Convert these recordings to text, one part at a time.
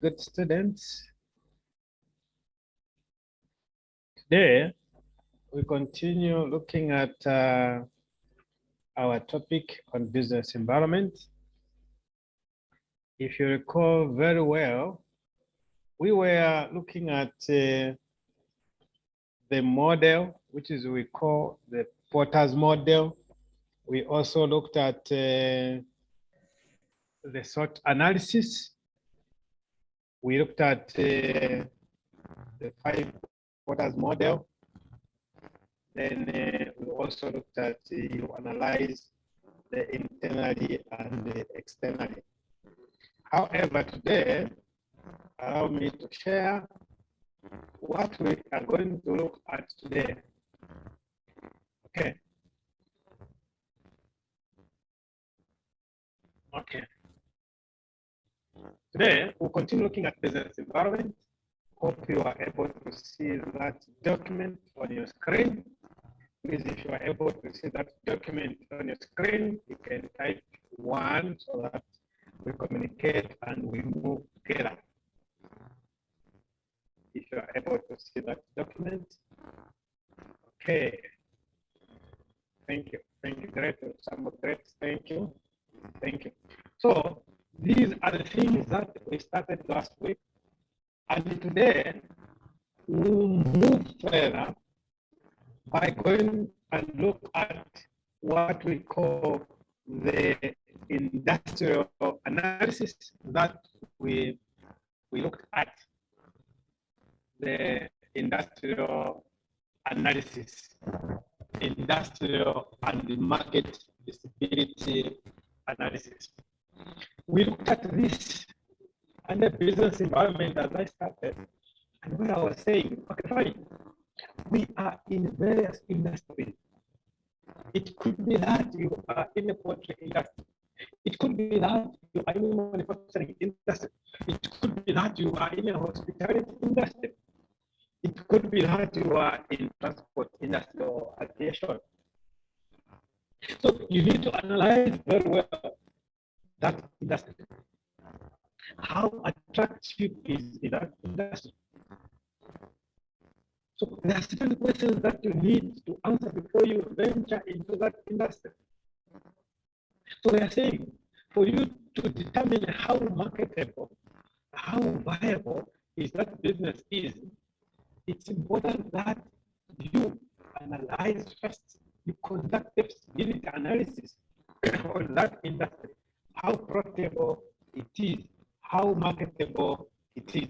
good students. Today, we continue looking at our topic on business environment. If you recall very well, we were looking at the model, which is we call the Porter's model. We also looked at the SWOT analysis. We looked at the 5 Porter's model. Then we also looked at you analyze the internally and the externally. However, today, allow me to share what we are going to look at today. Okay. Okay. Today, we'll continue looking at business environment. Hope you are able to see that document on your screen. Please, if you are able to see that document on your screen, you can type 1 so that we communicate and we move together. If you are able to see that document. Okay. Thank you. Thank you. Great. Great. Thank you. Thank you. So these are the things that we started last week. And today we'll move further by going and look at what we call the industrial analysis that we looked at. The industrial analysis, industrial and market visibility analysis. We looked at this under business environment as I started, and where I was saying, okay, fine, we are in various industries. It could be that you are in the poultry industry. It could be that you are in the manufacturing industry. It could be that you are in the hospitality industry. It could be that you are in transport industry or aviation. So you need to analyze very well that industry. How attractive is that industry? So there are certain questions that you need to answer before you venture into that industry. So they are saying, for you to determine how marketable, how viable is that business is, it's important that you analyze first, you conduct a feasibility analysis on that industry, how profitable it is, how marketable it is.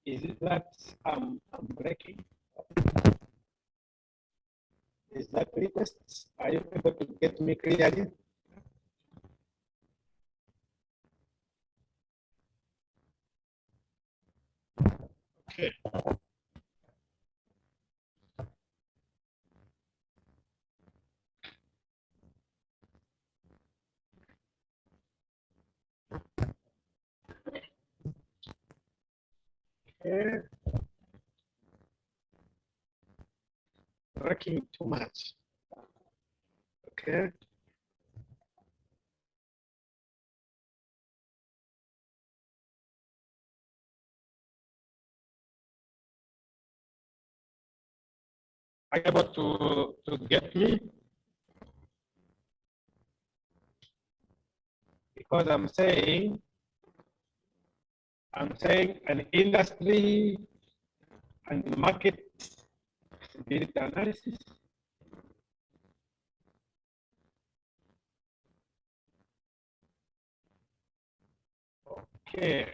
Is it that I'm breaking? Is that request? Are you able to get me clearly? Okay. Okay. Working too much. Okay. Are you able to get me? Because I'm saying an industry and market visibility analysis. Okay.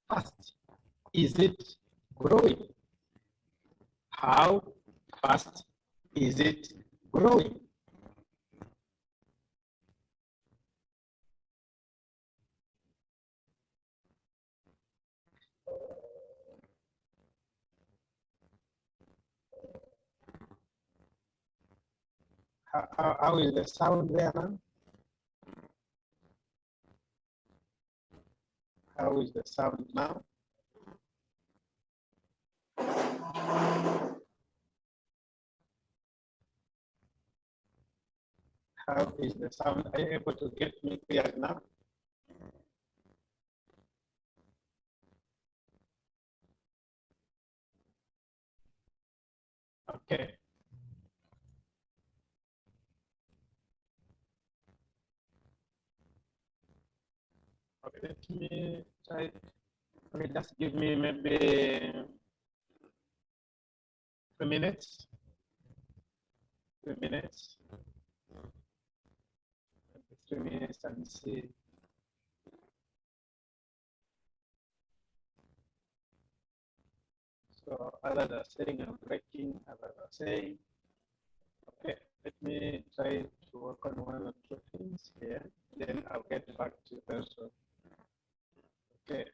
fast is it growing? How fast is it growing? How is the sound there now? How is the sound now? How is the sound? Are you able to get me clear now? Okay. Okay, let me try. Okay, just give me maybe 3 minutes. 3 minutes. 3 minutes and see. So others are saying I'm breaking, others are saying, okay, let me try to work on one or two things here, then I'll get back to you also. Okay.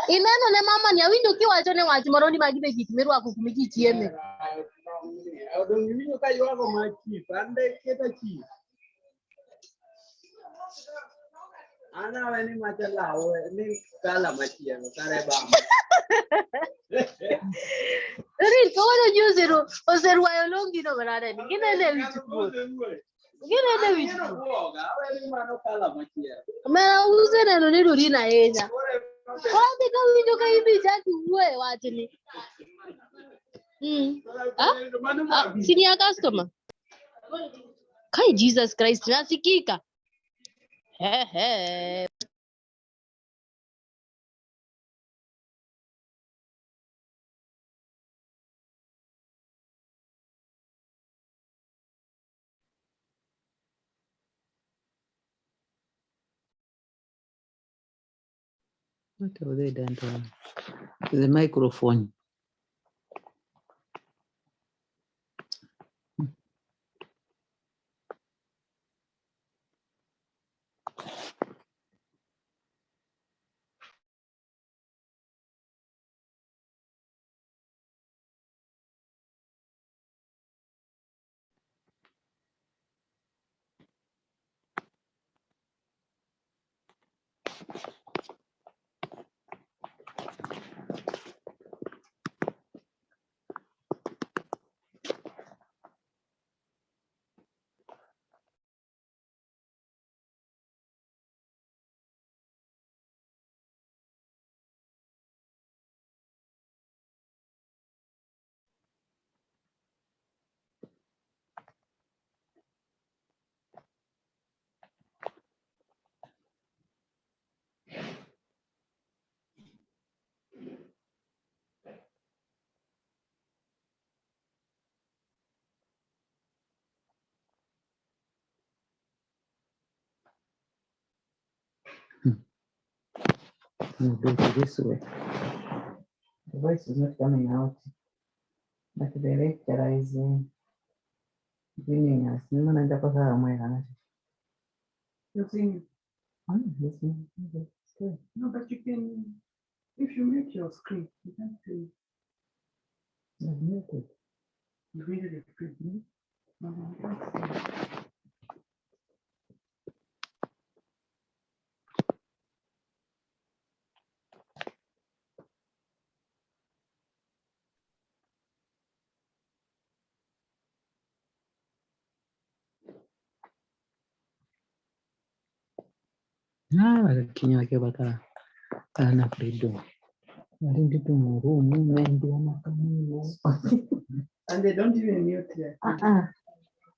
Ineno ne mama ni awinjo kiwacho ne wach moro ni magibe gik mirwako kuma ji chieme. Winjo ka ywago ma chief, ande keta chief. Ana weni macha lawe ni kala machielo kare bamba. Rin kawono nyuziru oserwayo longi no manade ni ginene wichkuot. Ginene wichkuot. Aweni mano kala machielo. Mera useneno ni Dorina ahinya. Wadi ka winjo ka ibi chaki wuoye wachni. Senior customer. Kai Jesus Christ nasikika. He. What have they done to him? The microphone. Move it this way. The voice is not coming out, but the lecturer is bringing us. No one You think? listening. No, but you can, if you make your screen, you can see. Muted. You read it screen. No, you can't see. Kinywa ke baka kana freedom. Ndio tu murumu ndio makamuni. And they don't even mute there.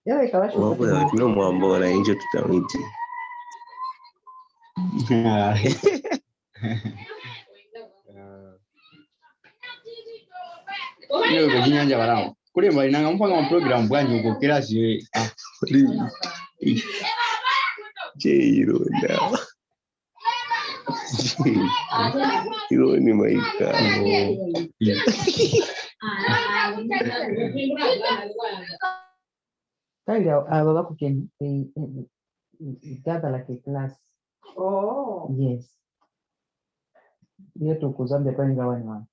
Yawe kawasha. Wapo tuna mwambo na hicho tutamiti. Leo bejinyanja barao. Kule mbali nanga mpanga program bwanji uko kirasi we. Jiro na. Hilo ni maika. Kali wako can they gather like a class. Oh. Yes. Yetu kuzambe pale ngawani wana.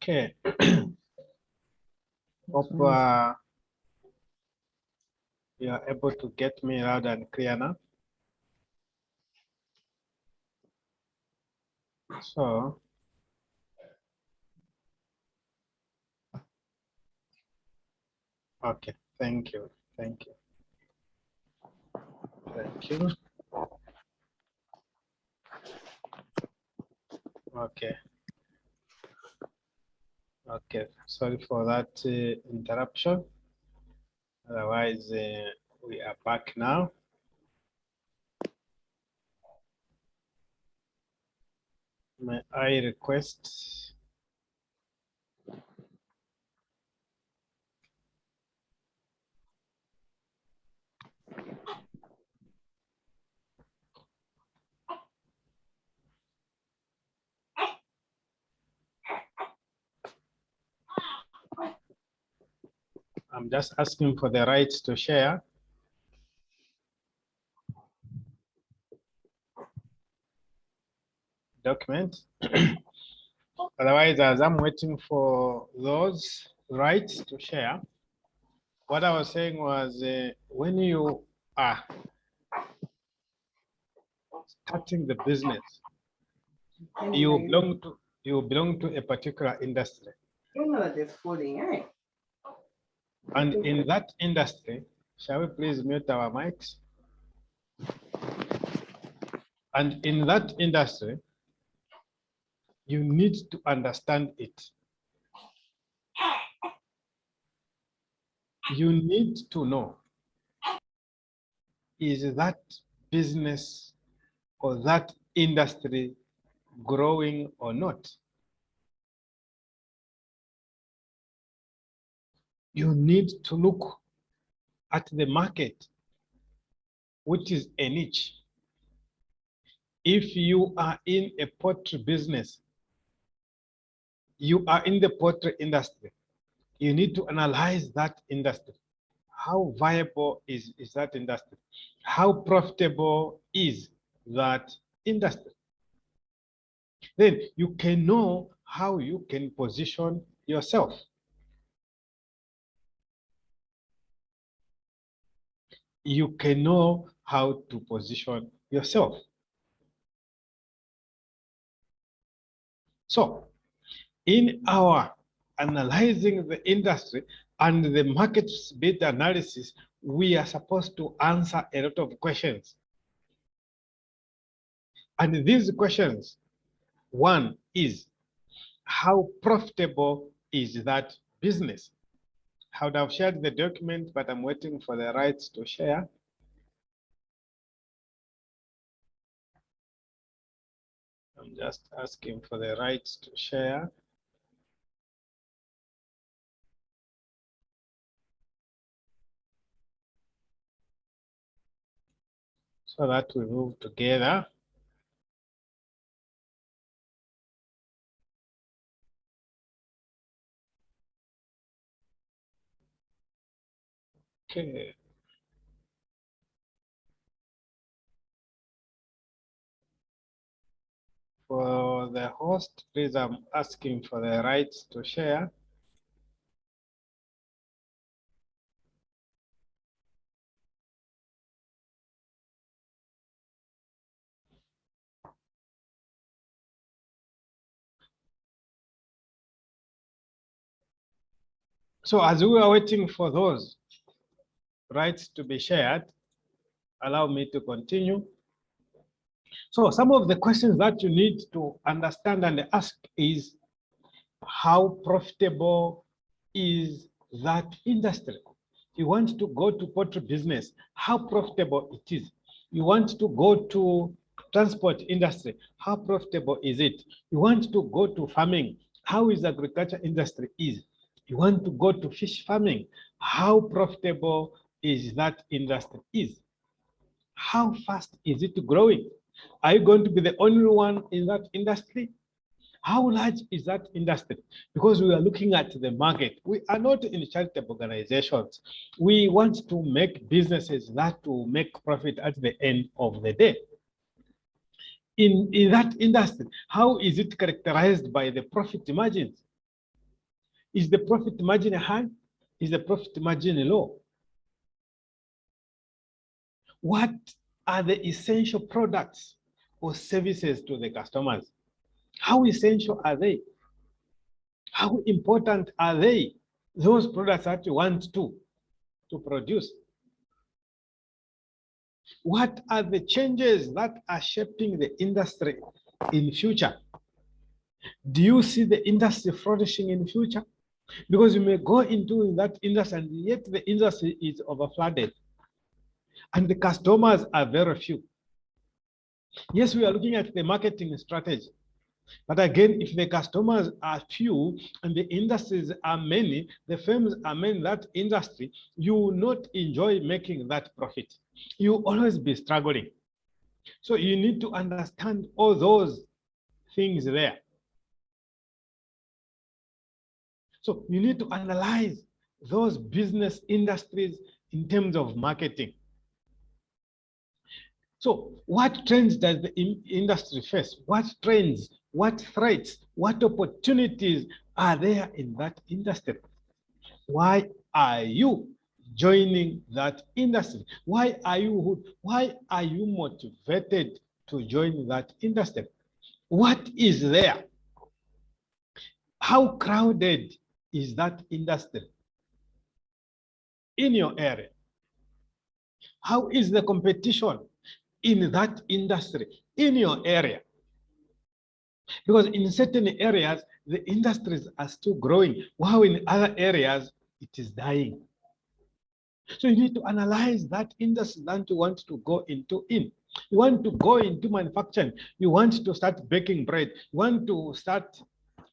Okay. Hope you are able to get me loud and clear now. So, okay, thank you. Thank you. Thank you. Okay. Okay, sorry for that interruption. Otherwise, we are back now. May I request I'm just asking for the right to share. Document. Otherwise, as I'm waiting for those rights to share, what I was saying was when you are starting the business, you belong to a particular industry. And in that industry, shall we please mute our mics? And in that industry, you need to understand it. You need to know, is that business or that industry growing or not? You need to look at the market, which is a niche. If you are in a poultry business, you are in the poultry industry, you need to analyze that industry. How viable is that industry? How profitable is that industry? Then you can know how you can position yourself. You can know how to position yourself. So, in our analyzing the industry and the market bid analysis, we are supposed to answer a lot of questions. And these questions, one is, how profitable is that business? I would have shared the document, but I'm waiting for the rights to share. I'm just asking for the rights to share. So that we move together. Okay. For the host, please, I'm asking for the rights to share. So as we are waiting for those rights to be shared, allow me to continue. So some of the questions that you need to understand and ask is, how profitable is that industry? You want to go to poultry business, how profitable it is. You want to go to transport industry, how profitable is it? You want to go to farming, how is agriculture industry is? You want to go to fish farming, how profitable is that industry is? How fast is it growing? Are you going to be the only one in that industry? How large is that industry? Because we are looking at the market. We are not in charitable organizations. We want to make businesses that will make profit at the end of the day. In that industry, how is it characterized by the profit margins? Is the profit margin high? Is the profit margin low? What are the essential products or services to the customers? How essential are they? How important are they? Those products that you want to produce. What are the changes that are shaping the industry in future? Do you see the industry flourishing in future? Because you may go into that industry and yet the industry is overflooded and the customers are very few. Yes, we are looking at the marketing strategy. But again, if the customers are few and the industries are many, the firms are many in that industry, you will not enjoy making that profit. You will always be struggling. So you need to understand all those things there. So you need to analyze those business industries in terms of marketing. So what trends does the industry face? What trends, what threats, what opportunities are there in that industry? Why are you joining that industry? Why are you motivated to join that industry? What is there? How crowded is that industry in your area? How is the competition in that industry in your area? Because in certain areas, the industries are still growing, while in other areas, it is dying. So you need to analyze that industry that you want to go into. You want to go into manufacturing. You want to start baking bread. You want to start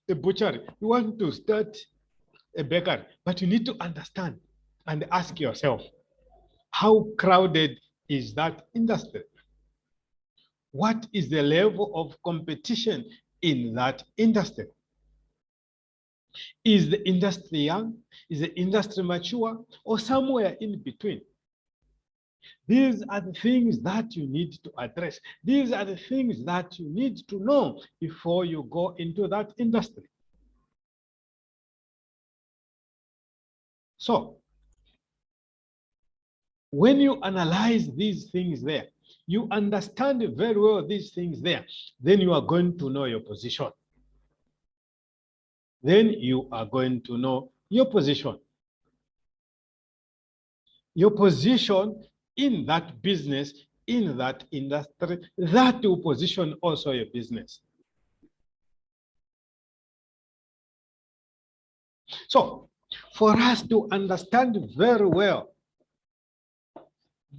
a butchery. You want to start a bakery. But you need to understand and ask yourself, how crowded is that industry? What is the level of competition in that industry? Is the industry young? Is the industry mature? Or somewhere in between? These are the things that you need to address. These are the things that you need to know before you go into that industry. So, when you analyze these things there, you understand very well these things there, then you are going to know your position. Then you are going to know your position. Your position in that business, in that industry, that will position also your business. So, for us to understand very well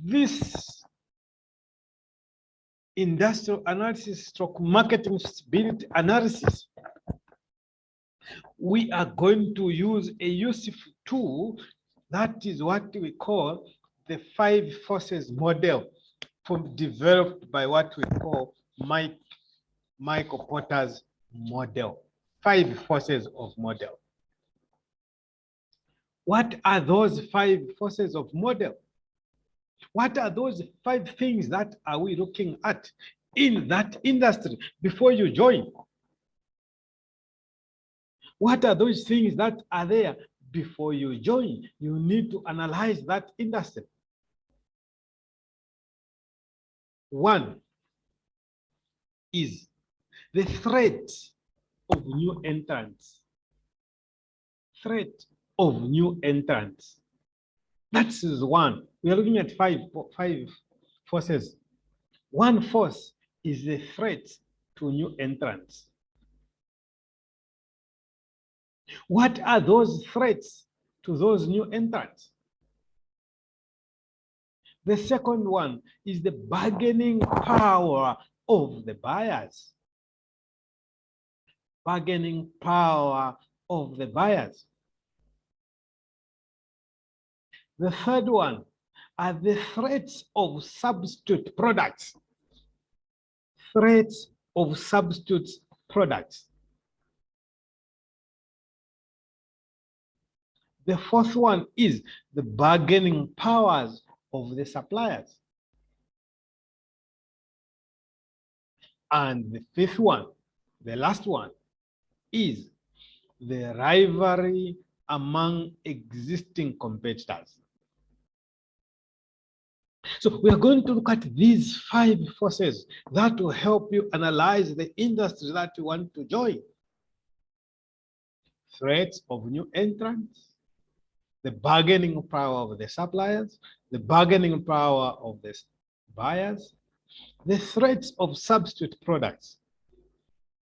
this industrial analysis stroke marketing feasibility analysis, we are going to use a useful tool that is what we call the 5 forces model, developed by what we call Michael Porter's model. 5 forces of model. What are those 5 forces of model? What are those 5 things that are we looking at in that industry before you join? What are those things that are there before you join? You need to analyze that industry. 1 is the threat of new entrants. Threat of new entrants. That is 1. We are looking at 5 forces. 1 force is the threat to new entrants. What are those threats to those new entrants? The second one is the bargaining power of the buyers. Bargaining power of the buyers. The third one are the threats of substitute products. Threats of substitute products. The fourth one is the bargaining powers of the suppliers. And the fifth one, the last one, is the rivalry among existing competitors. So we are going to look at these 5 forces that will help you analyze the industry that you want to join. Threats of new entrants, the bargaining power of the suppliers, the bargaining power of the buyers, the threats of substitute products,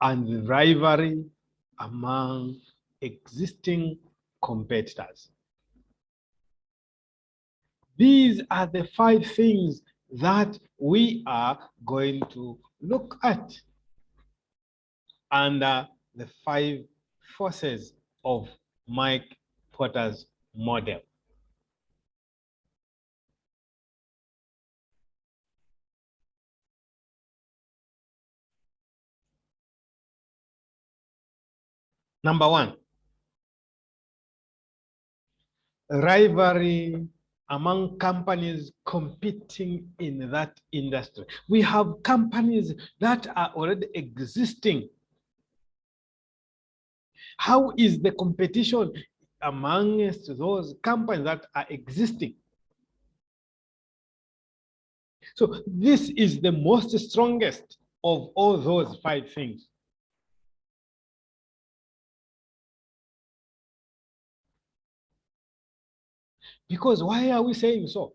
and the rivalry among existing competitors. These are the 5 things that we are going to look at under the 5 forces of Mike Porter's model. Number 1, rivalry among companies competing in that industry. We have companies that are already existing. How is the competition amongst those companies that are existing? So this is the most strongest of all those 5 things. Because why are we saying so?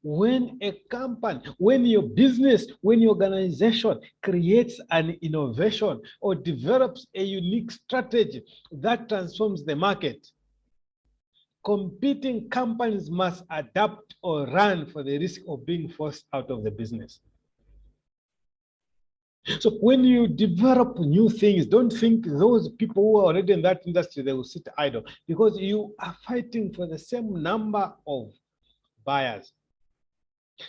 When a company, when your business, when your organization creates an innovation or develops a unique strategy that transforms the market, competing companies must adapt or run for the risk of being forced out of the business. So when you develop new things, don't think those people who are already in that industry, they will sit idle, because you are fighting for the same number of buyers.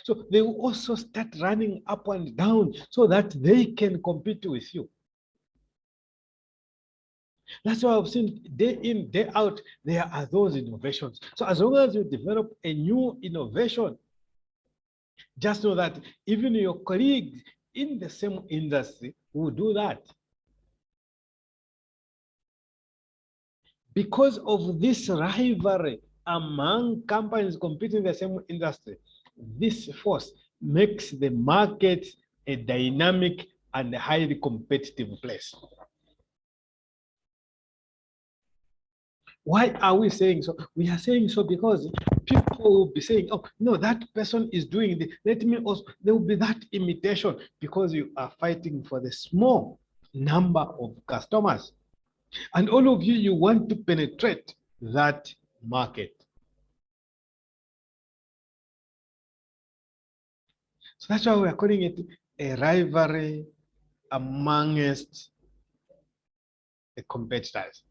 So they will also start running up and down so that they can compete with you. That's why I've seen day in, day out, there are those innovations. So as long as you develop a new innovation, just know that even your colleagues in the same industry will do that. Because of this rivalry among companies competing in the same industry, this force makes the market a dynamic and highly competitive place. Why are we saying so? We are saying so because people will be saying, oh, no, that person is doing this. Let me also, there will be that imitation, because you are fighting for the small number of customers. And all of you, you want to penetrate that market. So that's why we are calling it a rivalry amongst the competitors.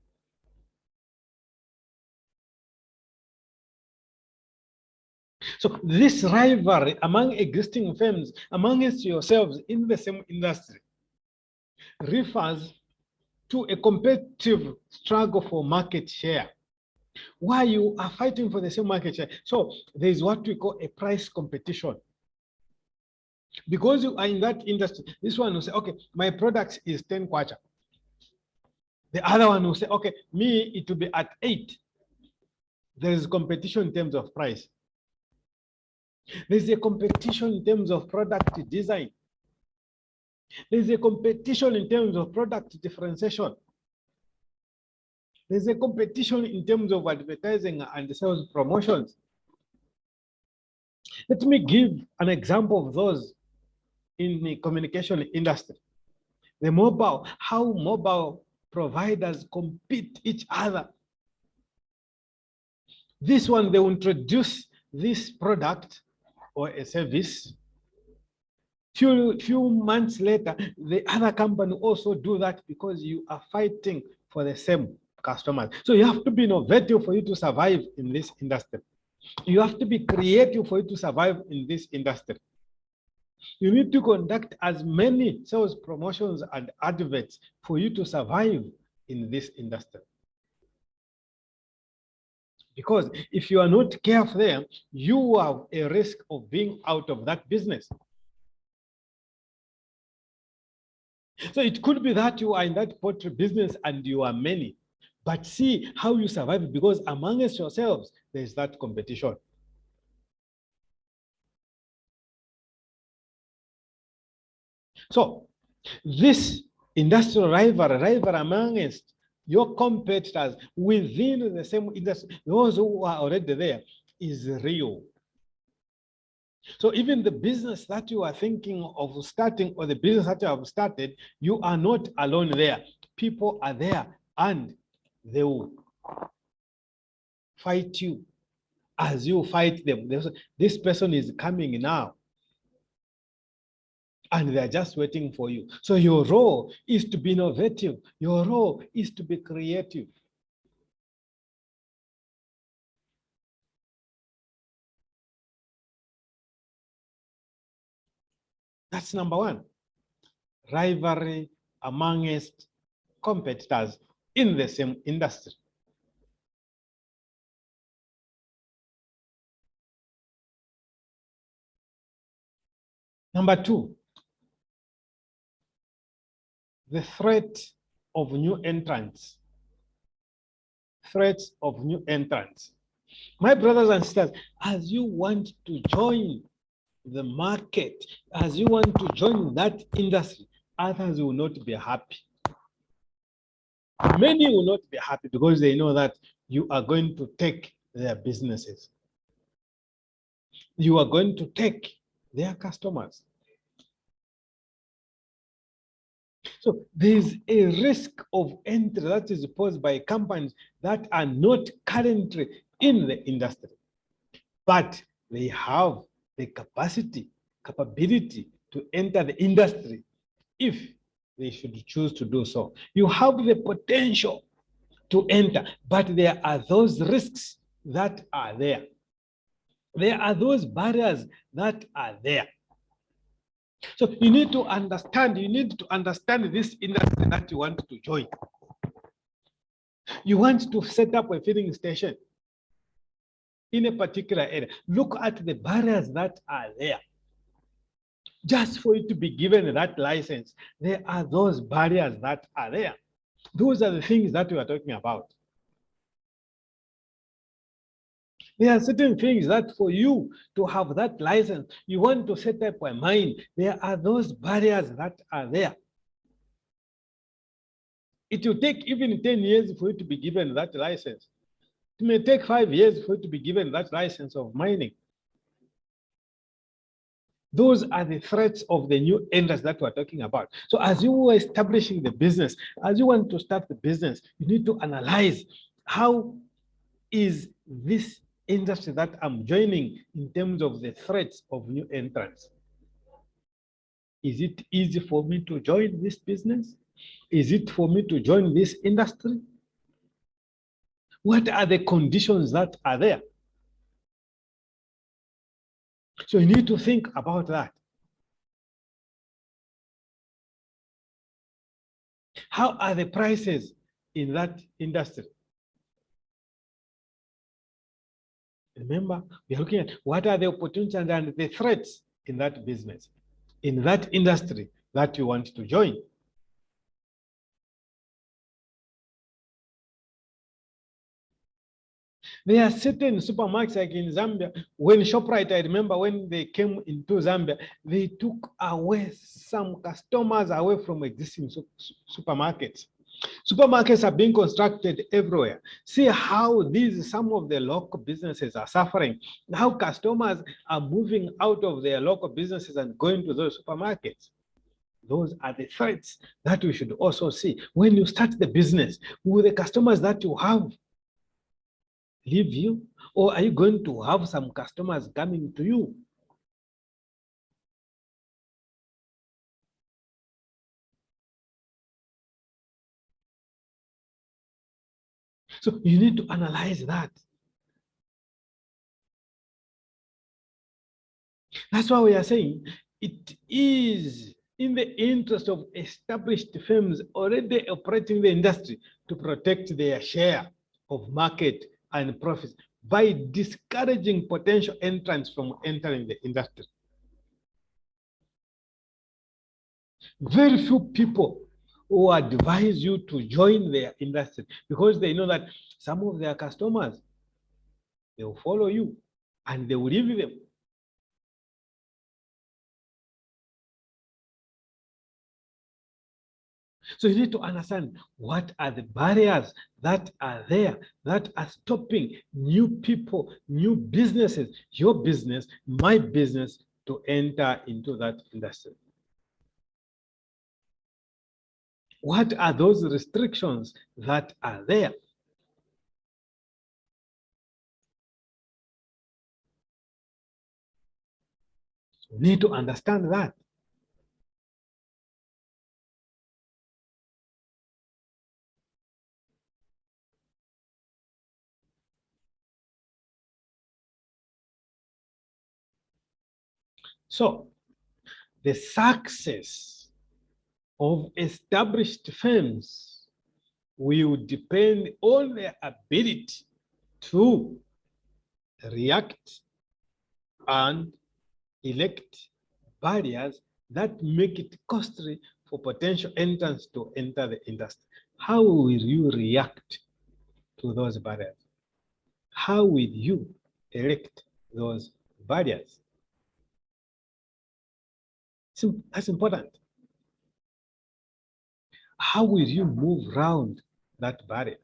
So this rivalry among existing firms, amongst yourselves in the same industry, refers to a competitive struggle for market share. Why you are fighting for the same market share? So there is what we call a price competition. Because you are in that industry, this one will say, okay, my product is 10 kwacha. The other one will say, okay, me, it will be at 8. There is competition in terms of price. There's a competition in terms of product design. There's a competition in terms of product differentiation. There's a competition in terms of advertising and sales promotions. Let me give an example of those in the communication industry. The mobile, how mobile providers compete each other. This one, they will introduce this product or a service. Few months later, the other company also do that, because you are fighting for the same customers. So you have to be innovative for you to survive in this industry. You have to be creative for you to survive in this industry. You need to conduct as many sales promotions and adverts for you to survive in this industry. Because if you are not careful there, you have a risk of being out of that business. So it could be that you are in that poultry business and you are many, but see how you survive, because amongst yourselves, there's that competition. So this industrial rivalry amongst your competitors within the same industry, those who are already there, is real. So even the business that you are thinking of starting, or the business that you have started, you are not alone there. People are there, and they will fight you as you fight them. This person is coming now, and they're just waiting for you. So your role is to be innovative. Your role is to be creative. That's number one. Rivalry amongst competitors in the same industry. Number two, the threat of new entrants. Threats of new entrants. My brothers and sisters, as you want to join the market, as you want to join that industry, others will not be happy. Many will not be happy because they know that you are going to take their businesses. You are going to take their customers. So there's a risk of entry that is posed by companies that are not currently in the industry, but they have the capability to enter the industry if they should choose to do so. You have the potential to enter, but there are those risks that are there. There are those barriers that are there. So you need to understand this industry that you want to join. You want to set up a filling station in a particular area. Look at the barriers that are there. Just for you to be given that license, there are those barriers that are there. Those are the things that we are talking about. There are certain things that for you to have that license, you want to set up a mine, there are those barriers that are there. It will take even 10 years for you to be given that license. It may take 5 years for you to be given that license of mining. Those are the threats of the new industry that we're talking about. So as you are establishing the business, as you want to start the business, you need to analyze how is this industry that I'm joining in terms of the threats of new entrants. Is it easy for me to join this business? Is it for me to join this industry? What are the conditions that are there? So you need to think about that. How are the prices in that industry? Remember, we are looking at what are the opportunities and the threats in that business, in that industry that you want to join. There are certain supermarkets like in Zambia, when ShopRite, I remember when they came into Zambia, they took away some customers away from existing supermarkets. Supermarkets are being constructed everywhere. See how some of the local businesses are suffering. How customers are moving out of their local businesses and going to those supermarkets. Those are the threats that we should also see. When you start the business, will the customers that you have leave you? Or are you going to have some customers coming to you? So you need to analyze that. That's why we are saying it is in the interest of established firms already operating the industry to protect their share of market and profits by discouraging potential entrants from entering the industry. Very few people who advise you to join their industry because they know that some of their customers, they will follow you and they will leave them. So you need to understand what are the barriers that are there that are stopping new people, new businesses, your business, my business, to enter into that industry. What are those restrictions that are there? You need to understand that. So, the success of established firms will depend on their ability to react and elect barriers that make it costly for potential entrants to enter the industry. How will you react to those barriers? How will you erect those barriers? So that's important. How will you move around that barrier?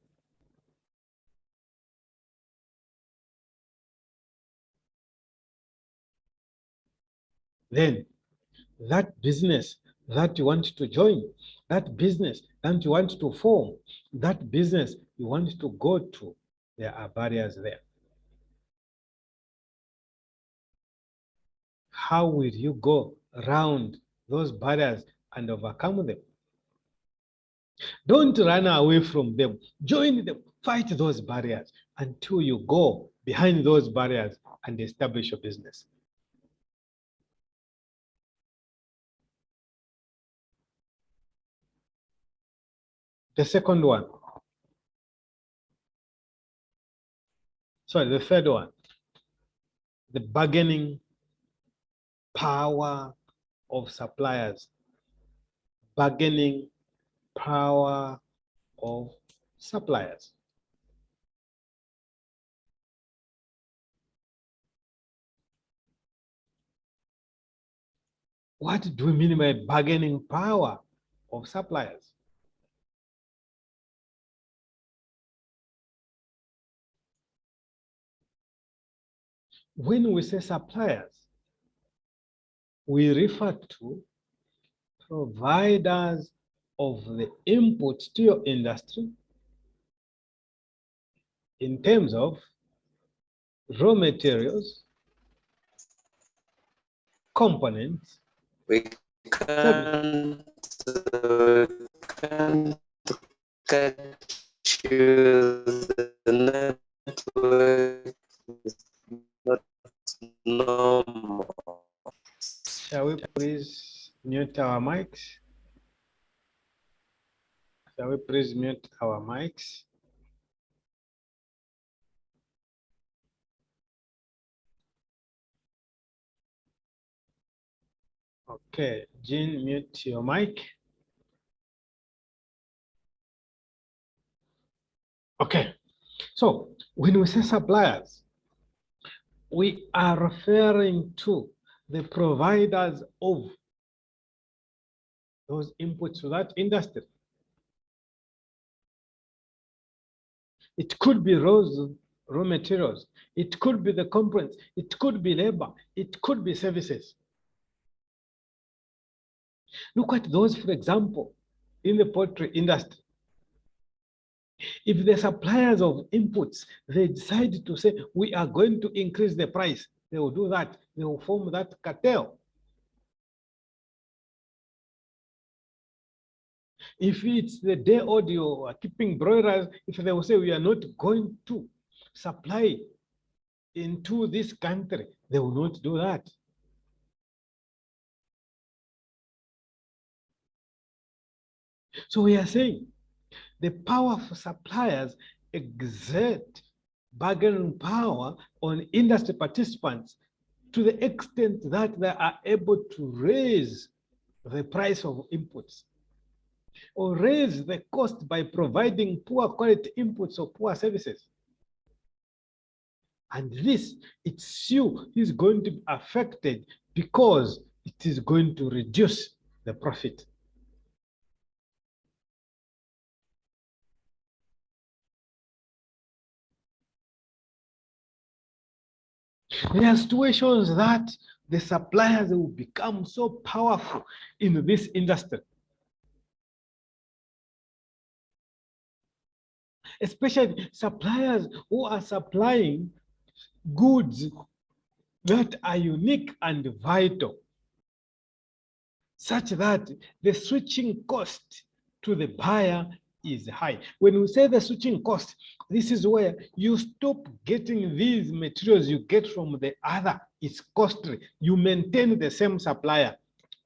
Then that business that you want to join, that business that you want to form, that business you want to go to, there are barriers there. How will you go around those barriers and overcome them? Don't run away from them. Join them. Fight those barriers until you go behind those barriers and establish your business. The second one. Sorry, the third one. The bargaining power of suppliers. Bargaining power of suppliers. What do we mean by bargaining power of suppliers? When we say suppliers, we refer to providers of the input to your industry in terms of raw materials, components, We can't catch you. The network is not normal. Shall we please mute our mics? Shall we please mute our mics? Okay, Jean, mute your mic. Okay, so when we say suppliers, we are referring to the providers of those inputs to that industry. It could be raw materials, it could be the components, it could be labor, it could be services. Look at those, for example, in the poultry industry. If the suppliers of inputs, they decide to say, we are going to increase the price, they will do that. They will form that cartel. If it's the day old you are keeping broilers, if they will say, we are not going to supply into this country, they will not do that. So we are saying the powerful suppliers exert bargaining power on industry participants to the extent that they are able to raise the price of inputs or raise the cost by providing poor quality inputs or poor services. And this, it's you is going to be affected because it is going to reduce the profit. There are situations that the suppliers will become so powerful in this industry, especially suppliers who are supplying goods that are unique and vital, such that the switching cost to the buyer is high. When we say the switching cost, this is where you stop getting these materials you get from the other. It's costly. You maintain the same supplier.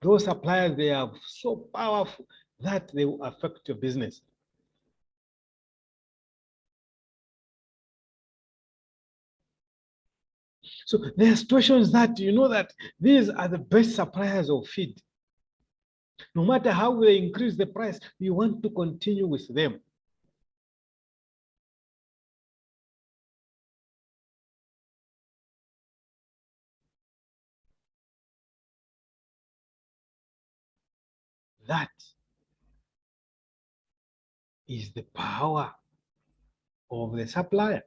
Those suppliers, they are so powerful that they will affect your business. So there are situations that you know that these are the best suppliers of feed. No matter how they increase the price, you want to continue with them. That is the power of the supplier.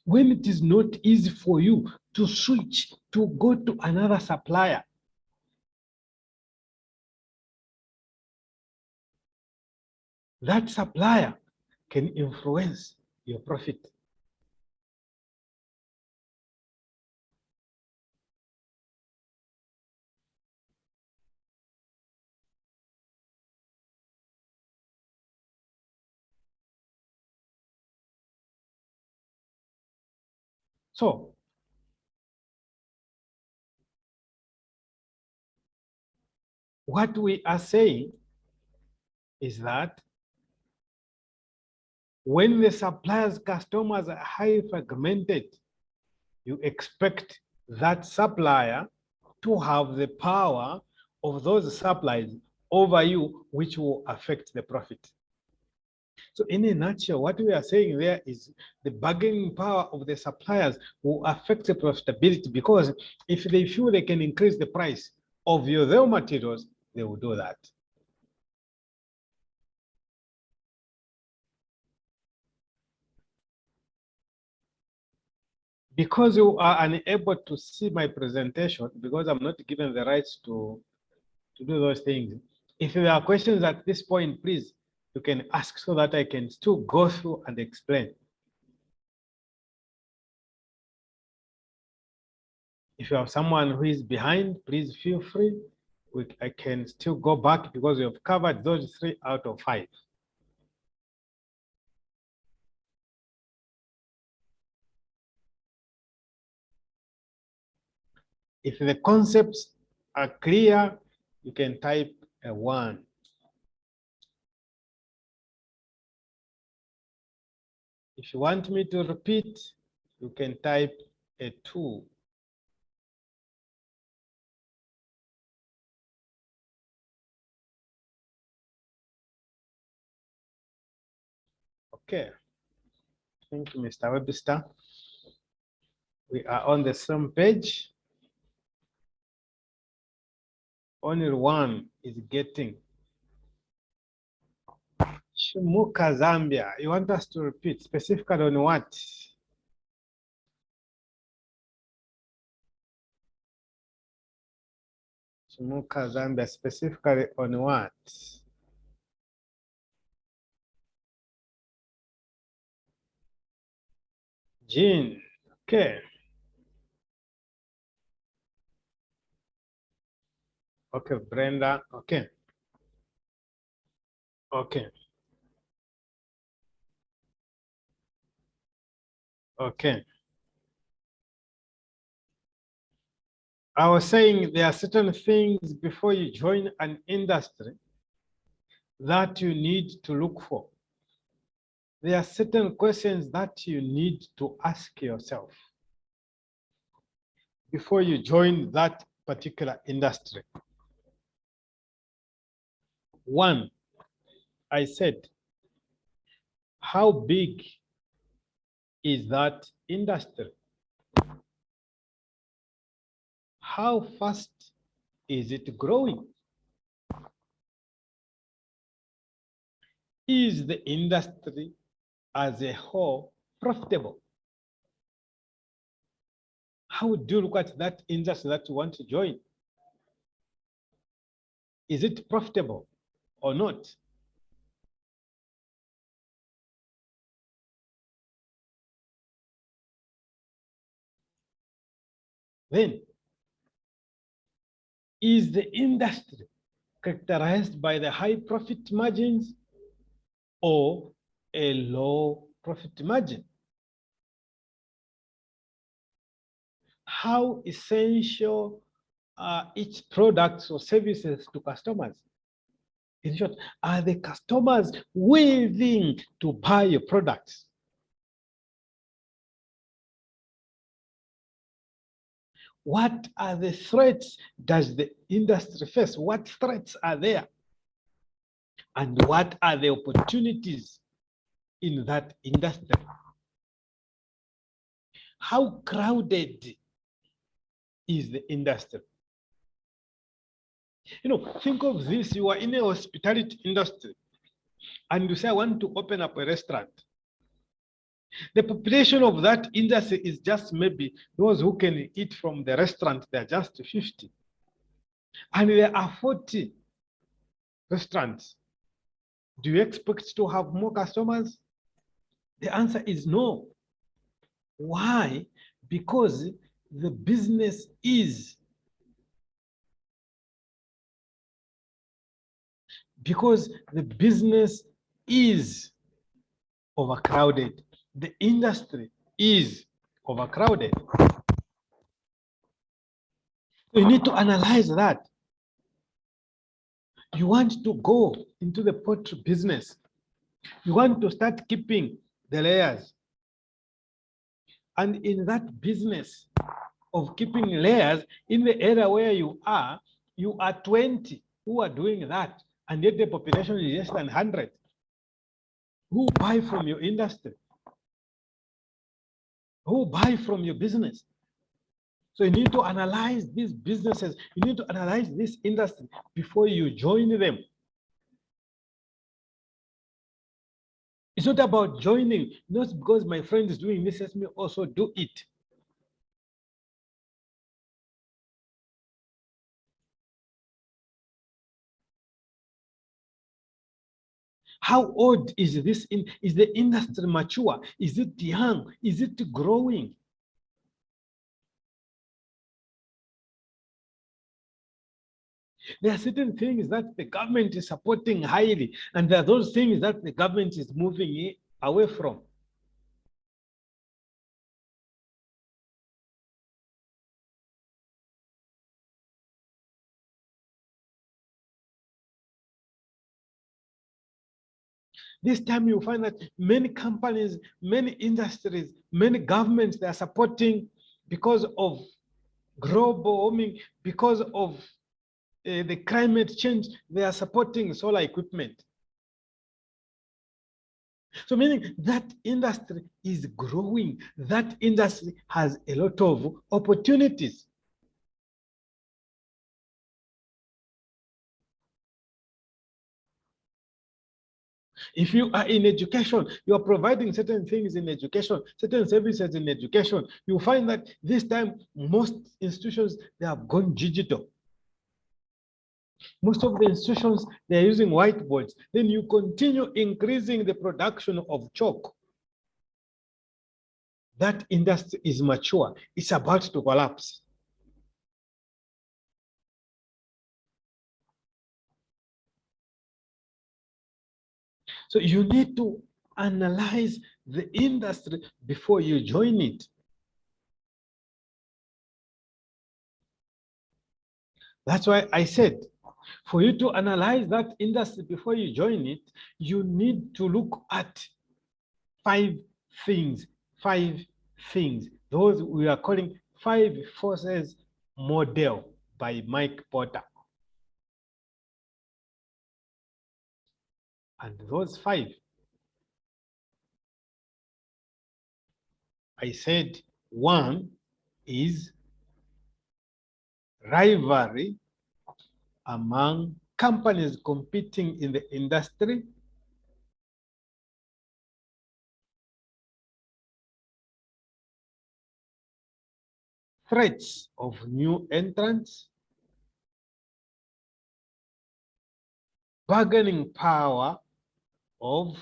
When it is not easy for you to switch, to go to another supplier, that supplier can influence your profit. So, what we are saying is that when the supplier's customers are highly fragmented, you expect that supplier to have the power of those supplies over you, which will affect the profit. So in a nutshell, what we are saying there is the bargaining power of the suppliers will affect the profitability, because if they feel they can increase the price of your raw materials, they will do that. Because you are unable to see my presentation, because I'm not given the rights to do those things, if there are questions at this point, please, you can ask so that I can still go through and explain. If you have someone who is behind, please feel free. I can still go back because we have covered those 3 out of 5. If the concepts are clear, you can type a 1. If you want me to repeat, you can type a 2. Okay. Thank you, Mr. Webster. We are on the same page. Only one is getting. Shimuka, Zambia. You want us to repeat specifically on what? Shimuka, Zambia, specifically on what? Jean, okay. Okay, Brenda, okay. Okay. Okay. I was saying there are certain things before you join an industry that you need to look for. There are certain questions that you need to ask yourself before you join that particular industry. One, I said, how big is that industry? How fast is it growing? Is the industry as a whole profitable? How do you look at that industry that you want to join? Is it profitable or not? Then, is the industry characterized by the high profit margins or a low profit margin? How essential its products or services to customers? In short, are the customers willing to buy your products? What are the threats does the industry face? What threats are there? And what are the opportunities in that industry? How crowded is the industry? You know, think of this, you are in a hospitality industry and you say, I want to open up a restaurant. The population of that industry is just maybe those who can eat from the restaurant, they're just 50. And there are 40 restaurants. Do you expect to have more customers? The answer is no. Why? Because the business is overcrowded. The industry is overcrowded. You need to analyze that. You want to go into the poultry business. You want to start keeping the layers. And in that business of keeping layers, in the area where you are 20 who are doing that, and yet the population is less than 100. Who buy from your industry? Who buy from your business? So you need to analyze these businesses. You need to analyze this industry before you join them. It's not about joining, not because my friend is doing this, let me also do it. How old is this? Is the industry mature? Is it young? Is it growing? There are certain things that the government is supporting highly, and there are those things that the government is moving away from. This time you find that many companies, many industries, many governments, they are supporting because of global warming, because of the climate change, they are supporting solar equipment. So meaning that industry is growing. That industry has a lot of opportunities. If you are in education, you are providing certain things in education, certain services in education, you find that this time most institutions, they have gone digital. Most of the institutions, they're using whiteboards. Then you continue increasing the production of chalk. That industry is mature. It's about to collapse. So you need to analyze the industry before you join it. That's why I said, for you to analyze that industry before you join it, you need to look at 5 things. Those we are calling 5 forces model by Mike Porter. And those 5, I said 1 is rivalry among companies competing in the industry. Threats of new entrants. Bargaining power of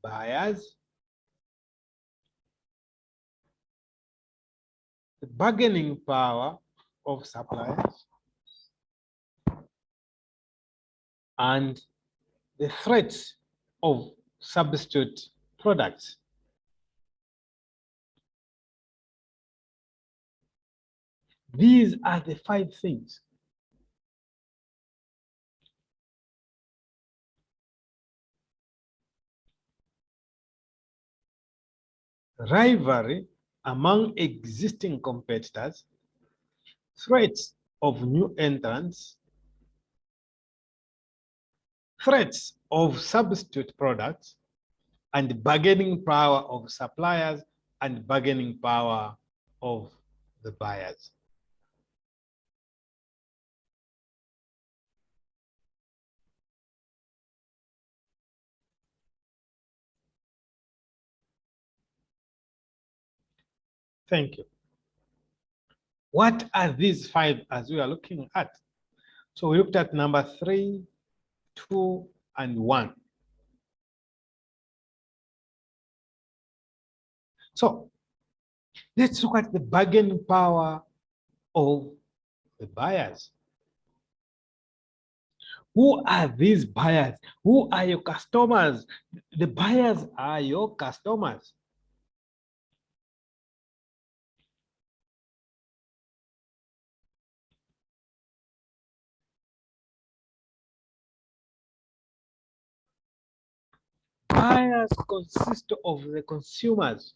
buyers. The bargaining power of suppliers. And the threats of substitute products. These are the 5 things. Rivalry among existing competitors, threats of new entrants, threats of substitute products, and bargaining power of suppliers and bargaining power of the buyers. Thank you. What are these 5 as we are looking at? So we looked at number 3, 2, and 1. So let's look at the bargaining power of the buyers. Who are these buyers? Who are your customers? The buyers are your customers. Buyers consist of the consumers.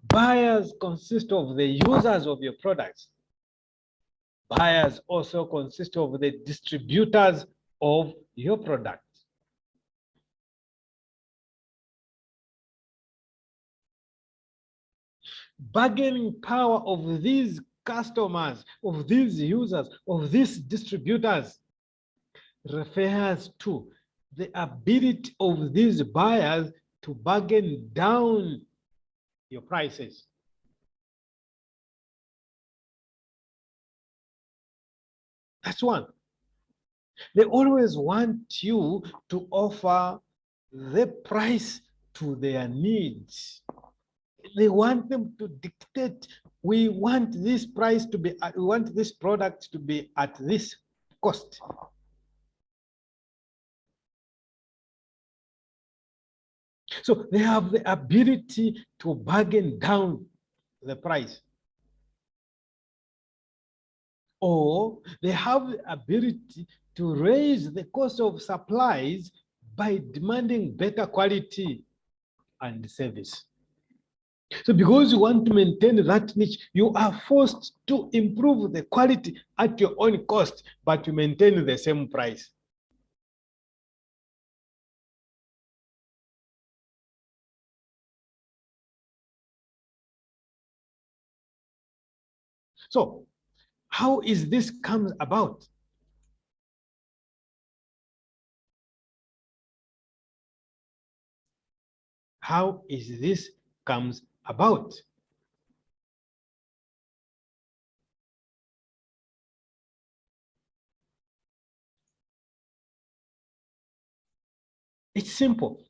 Buyers consist of the users of your products. Buyers also consist of the distributors of your product. Bargaining power of these customers, of these users, of these distributors refers to the ability of these buyers to bargain down your prices. That's one. They always want you to offer the price to their needs. They want them to dictate, we want this price to be, we want this product to be at this cost. So they have the ability to bargain down the price. Or they have the ability to raise the cost of supplies by demanding better quality and service. So because you want to maintain that niche, you are forced to improve the quality at your own cost, but you maintain the same price. So how is this comes about? How is this comes about? It's simple.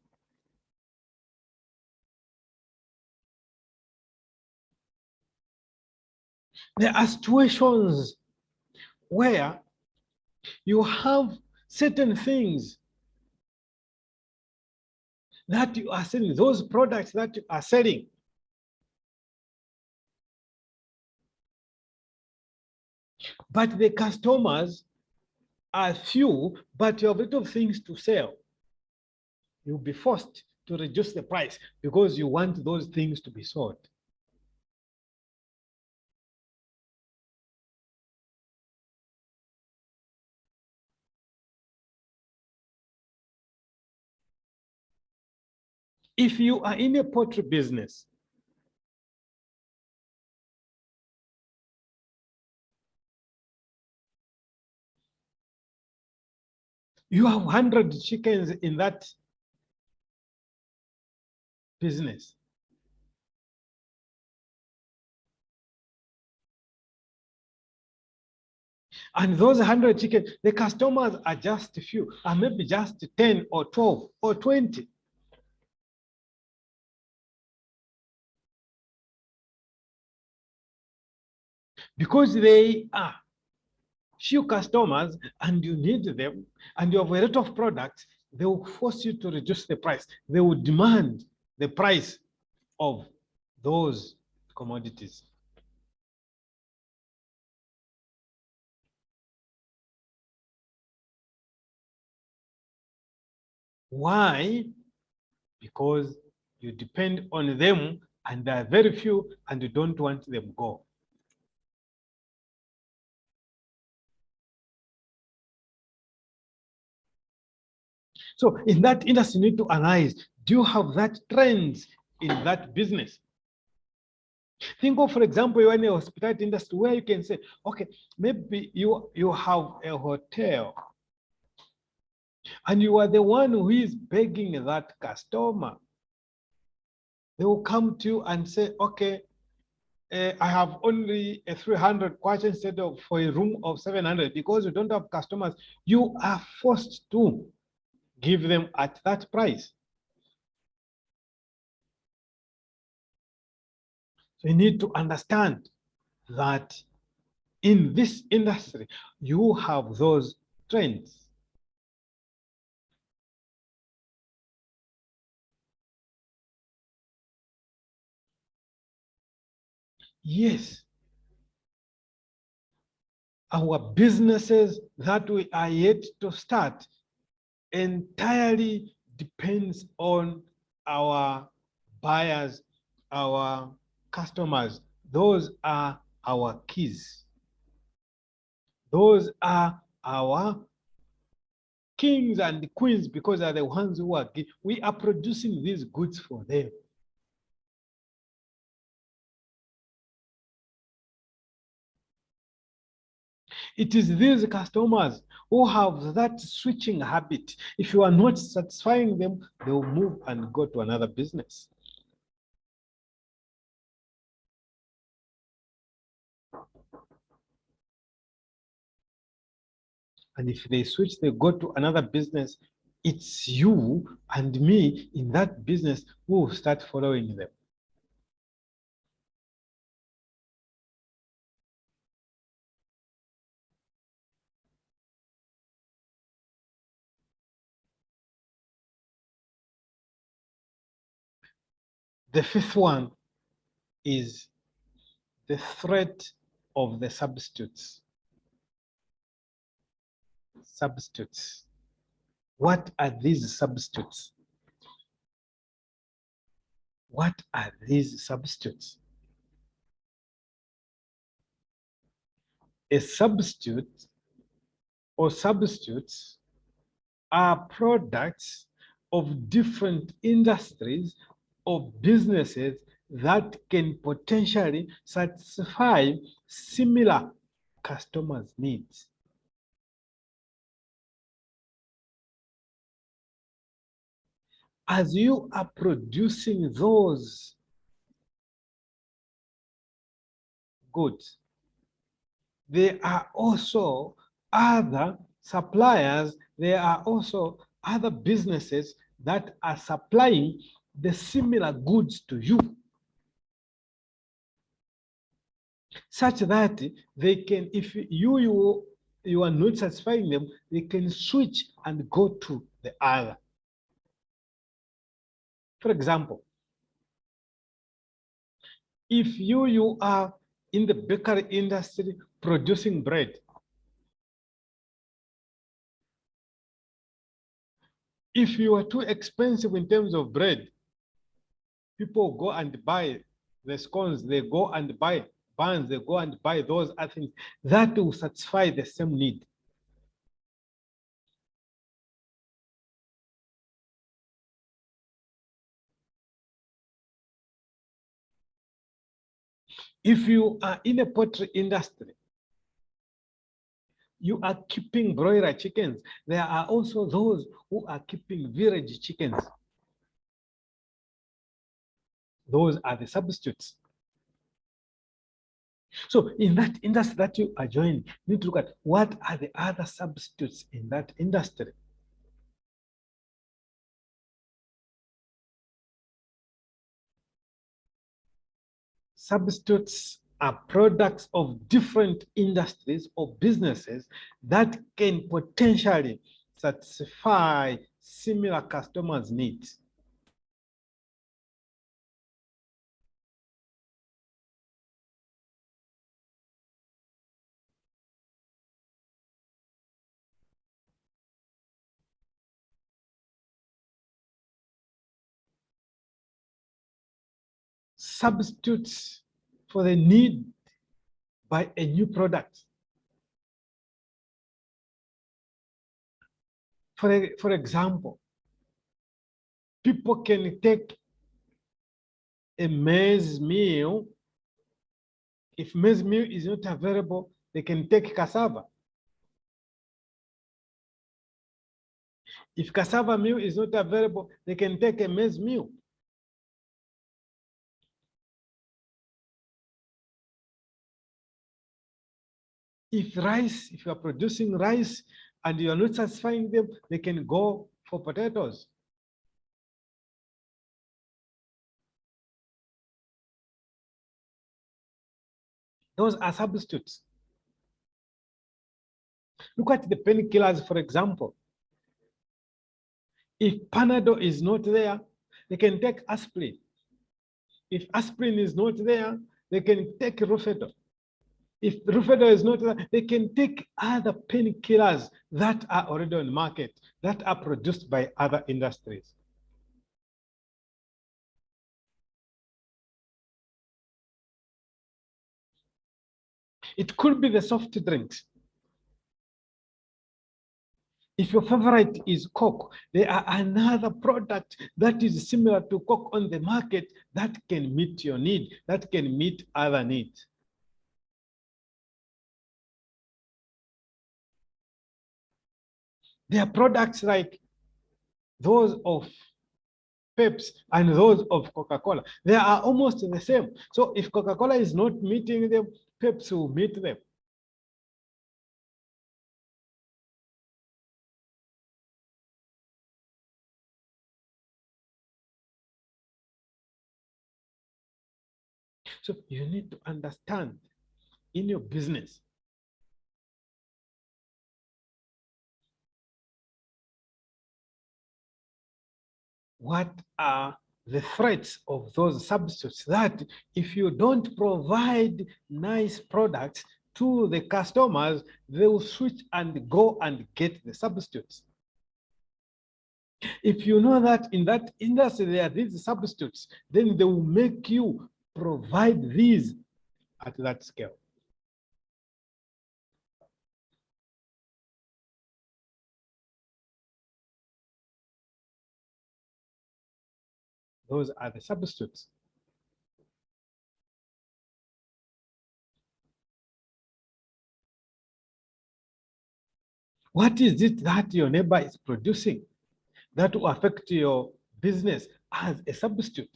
There are situations where you have certain things that you are selling, those products that you are selling. But the customers are few, but you have a lot of things to sell. You'll be forced to reduce the price because you want those things to be sold. If you are in a poultry business, you have 100 chickens in that business. And those 100 chickens, the customers are just a few, or maybe just 10 or 12 or 20. Because they are few customers and you need them and you have a lot of products, they will force you to reduce the price. They will demand the price of those commodities. Why? Because you depend on them and they are very few and you don't want them go. So in that industry, you need to analyze, do you have that trends in that business? Think of, for example, you're in the hospitality industry where you can say, okay, maybe you have a hotel and you are the one who is begging that customer. They will come to you and say, okay, I have only a 300 kwacha instead of for a room of 700 because you don't have customers. You are forced to give them at that price. So you need to understand that in this industry, you have those trends. Yes, our businesses that we are yet to start entirely depends on our buyers, our customers. Those are our keys. Those are our kings and queens because they're the ones who are, we are producing these goods for them. It is these customers who have that switching habit. If you are not satisfying them, they will move and go to another business. And if they switch, they go to another business, it's you and me in that business who will start following them. The fifth one is the threat of the substitutes. Substitutes. What are these substitutes? What are these substitutes? A substitute or substitutes are products of different industries or businesses that can potentially satisfy similar customers' needs. As you are producing those goods, there are also other suppliers, there are also other businesses that are supplying the similar goods to you, such that they can, if you are not satisfying them, they can switch and go to the other. For example, if you are in the bakery industry producing bread, if you are too expensive in terms of bread, people go and buy the scones, they go and buy buns, they go and buy those other things. That will satisfy the same need. If you are in a poultry industry, you are keeping broiler chickens. There are also those who are keeping village chickens. Those are the substitutes. So in that industry that you are joining, you need to look at what are the other substitutes in that industry. Substitutes are products of different industries or businesses that can potentially satisfy similar customers' needs. substitutes for the need by a new product. For example, people can take a maize meal. If maize meal is not available, they can take cassava. If cassava meal is not available, they can take a maize meal. If you are producing rice and you are not satisfying them, they can go for potatoes. Those are substitutes. Look at the painkillers, for example. If Panadol is not there, they can take aspirin. If aspirin is not there, they can take Rufedol. If Rufedol is not there, they can take other painkillers that are already on the market, that are produced by other industries. It could be the soft drinks. If your favorite is Coke, there are another product that is similar to Coke on the market that can meet your need, that can meet other needs. There are products like those of Pepsi and those of Coca-Cola. They are almost the same. So if Coca-Cola is not meeting them, Pepsi will meet them. So you need to understand in your business what are the threats of those substitutes, that if you don't provide nice products to the customers, they will switch and go and get the substitutes. If you know that in that industry there are these substitutes, then they will make you provide these at that scale. Those are the substitutes. What is it that your neighbor is producing that will affect your business as a substitute?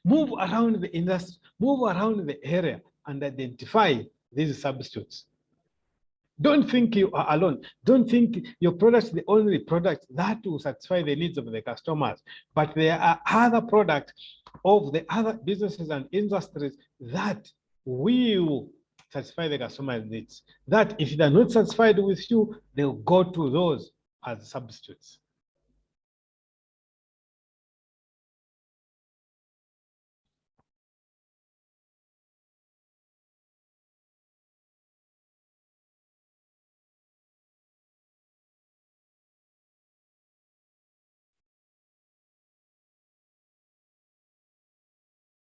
Move around the industry, move around the area and identify these substitutes. Don't think you are alone. Don't think your product is the only product that will satisfy the needs of the customers. But there are other products of the other businesses and industries that will satisfy the customer's needs. That if they're not satisfied with you, they'll go to those as substitutes.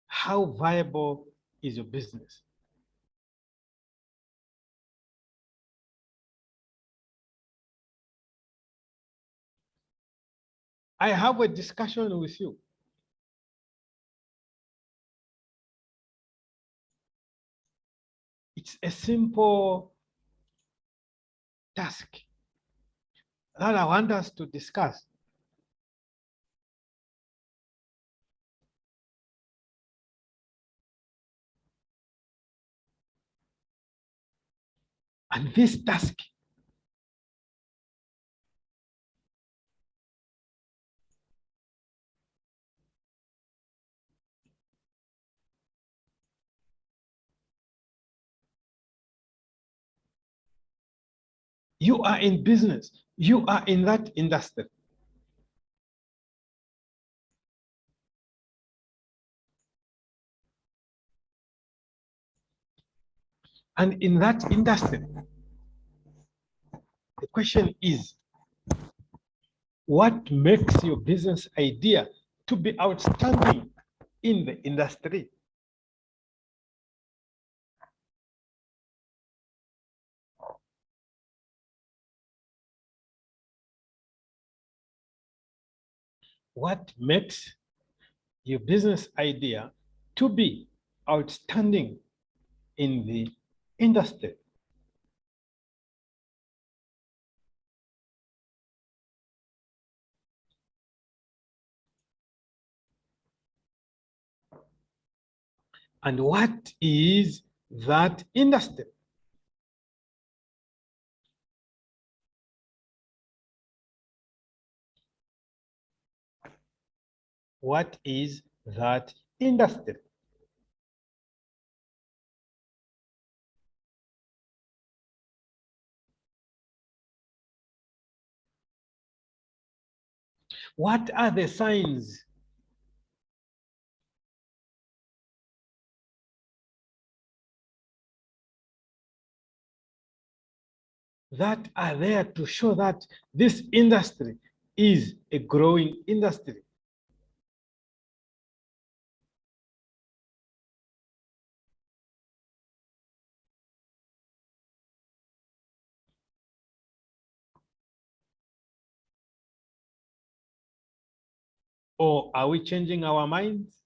How viable is your business? I have a discussion with you. It's a simple task that I want us to discuss. And this task you are in business, you are in that industry. And in that industry, the question is, what makes your business idea to be outstanding in the industry. What makes your business idea to be outstanding in the industry? And what is that industry? What is that industry? What are the signs that are there to show that this industry is a growing industry? Or are we changing our minds?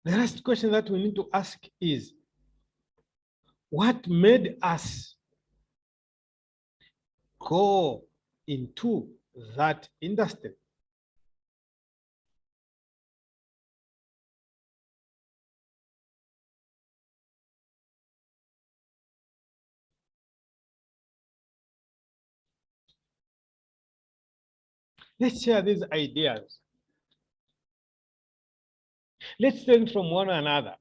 The last question that we need to ask is, what made us go into that industry? Let's share these ideas. Let's learn from one another.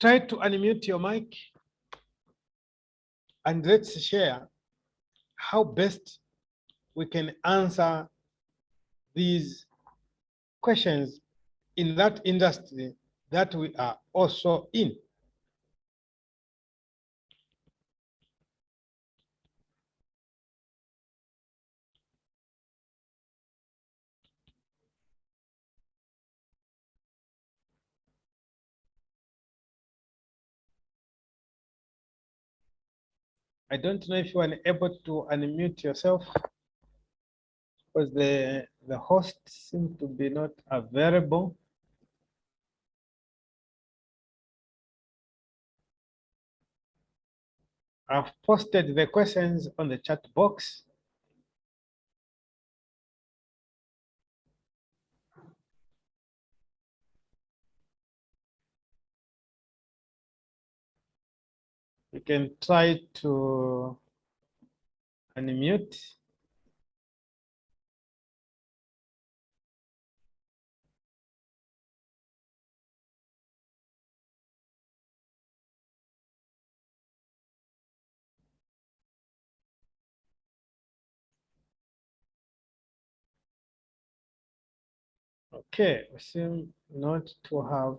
Try to unmute your mic and let's share how best we can answer these questions in that industry that we are also in. I don't know if you are able to unmute yourself because the host seems to be not available. I've posted the questions on the chat box. You can try to unmute. Okay, we seem not to have.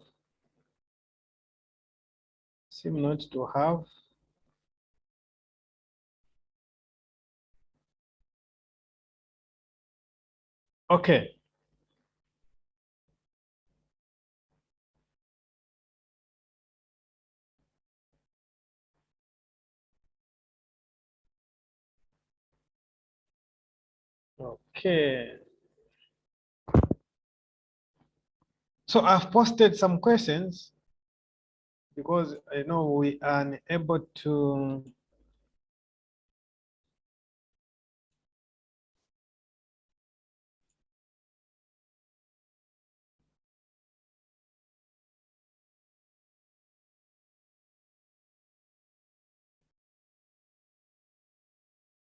Okay. Okay. So I've posted some questions because I know we are unable to.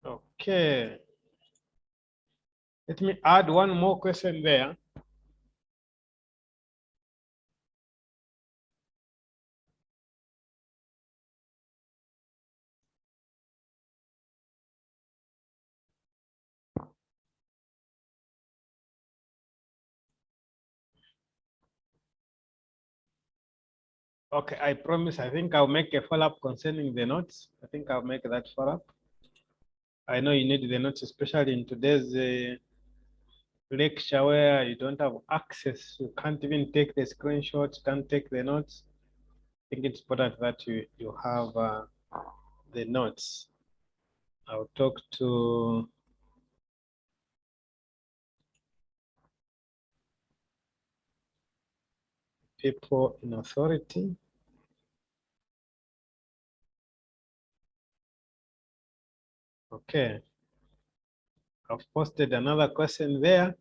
Okay. Let me add one more question there. Okay, I promise. I think I'll make a follow-up concerning the notes. I think I'll make that follow-up. I know you need the notes, especially in today's lecture where you don't have access. You can't even take the screenshots, can't take the notes. I think it's important that you have the notes. I'll talk to people in authority. Okay. I've posted another question there.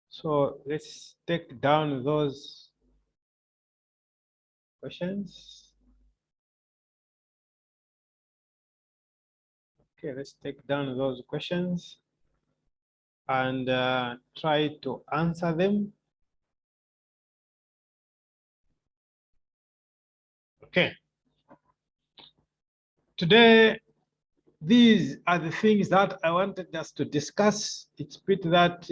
So let's take down those questions. Okay, let's take down those questions and try to answer them. Okay. Today, these are the things that I wanted us to discuss. It's pity that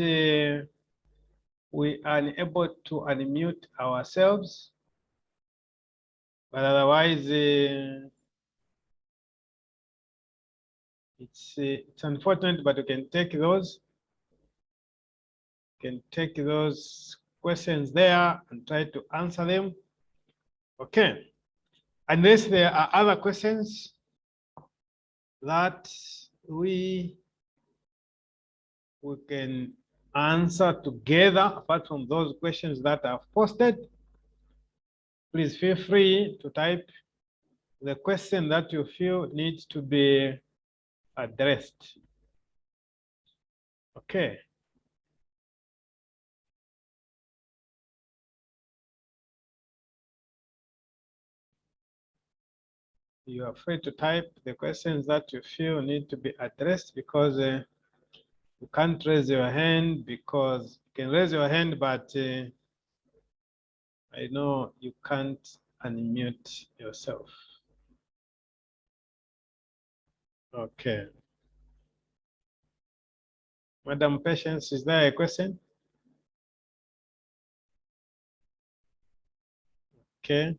we are unable to unmute ourselves, but otherwise, it's unfortunate, but we can take those. Can take those questions there and try to answer them. Okay. Unless there are other questions that we can answer together apart from those questions that I've posted, please feel free to type the question that you feel needs to be addressed. Okay. You are free to type the questions that you feel need to be addressed, because you can't raise your hand, because you can raise your hand, but I know you can't unmute yourself. Okay. Madam Patience, is there a question? Okay.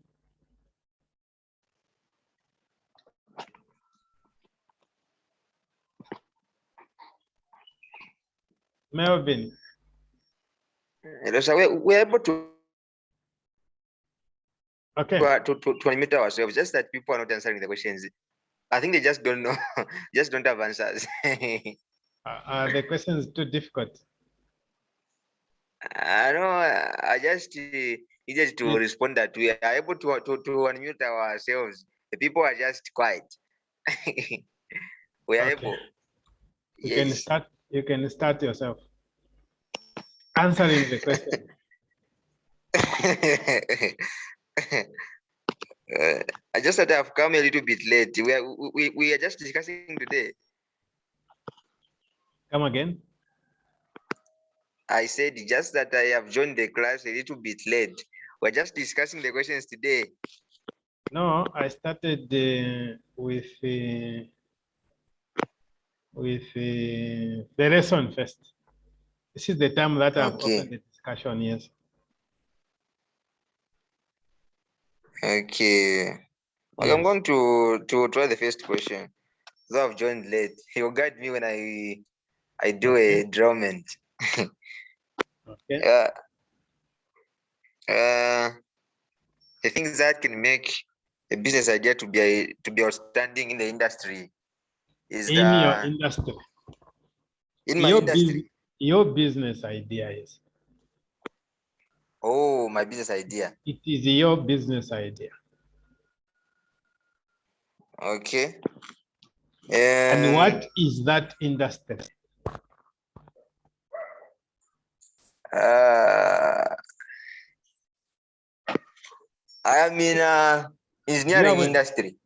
Melvin. Hello, sir. We're able to, Okay. to unmute ourselves, just that people are not answering the questions. I think they just don't know, just don't have answers. The question is too difficult. I know, I just needed to respond that we are able to unmute ourselves. The people are just quiet. We are Okay. able. You Yes. can start. You can start yourself answering the question. I just thought I've come a little bit late. We are just discussing today. Come again. I said just that I have joined the class a little bit late. We're just discussing the questions today. No, I started with the lesson first. This is the time that I've opened the discussion. Yes. Okay. Yes. I'm going to try the first question. Though I've joined late, he'll guide me when I do a drawment. Okay. The things that can make a business idea to be outstanding in the industry is your industry. In my industry. Your business idea is. Oh, my business idea. It is your business idea. Okay. And what is that industry? I am in engineering industry.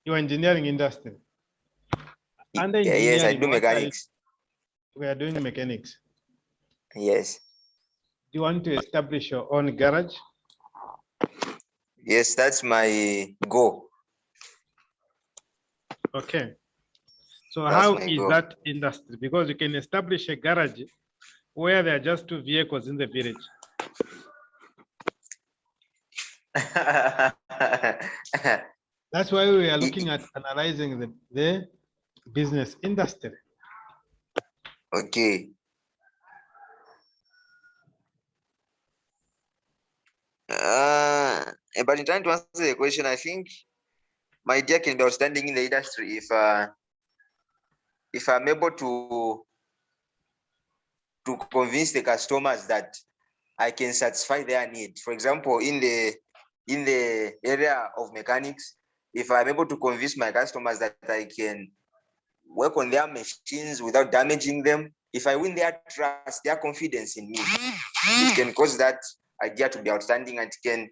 Your engineering industry. Under yes, I do mechanics. We are doing mechanics. Yes. Do you want to establish your own garage? Yes, that's my goal. Okay. So how is that industry? Because you can establish a garage where there are just 2 vehicles in the village. That's why we are looking at analyzing the business industry. Okay. But in trying to answer the question, I think my idea can be outstanding in the industry if I'm able to convince the customers that I can satisfy their need. For example, in the area of mechanics, if I'm able to convince my customers that I can work on their machines without damaging them, if I win their trust, their confidence in me, it can cause that idea to be outstanding, and it can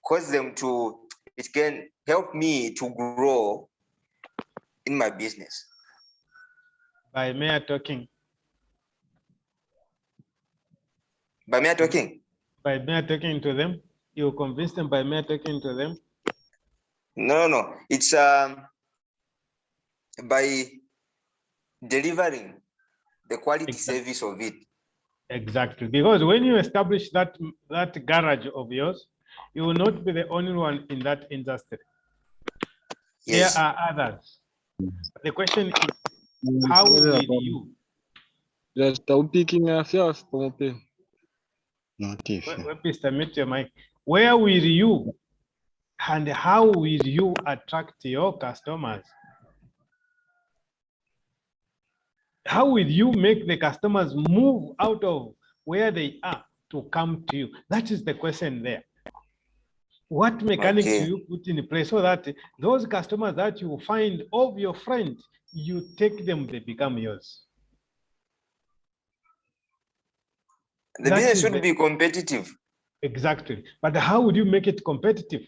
cause them to, it can help me to grow in my business. By mere talking. By mere talking? By mere talking to them? You convince them by mere talking to them? No. It's by delivering the quality service of it. Exactly. Because when you establish that garage of yours, you will not be the only one in that industry. Yes. There are others. The question is, how will you? Já está o picking first, pompe. Mr. Mute your mic. Where will you and how will you attract your customers? How will you make the customers move out of where they are to come to you? That is the question there. What mechanics do you put in place so that those customers that you find of your friend, you take them, they become yours? The business should be competitive. Exactly. But how would you make it competitive?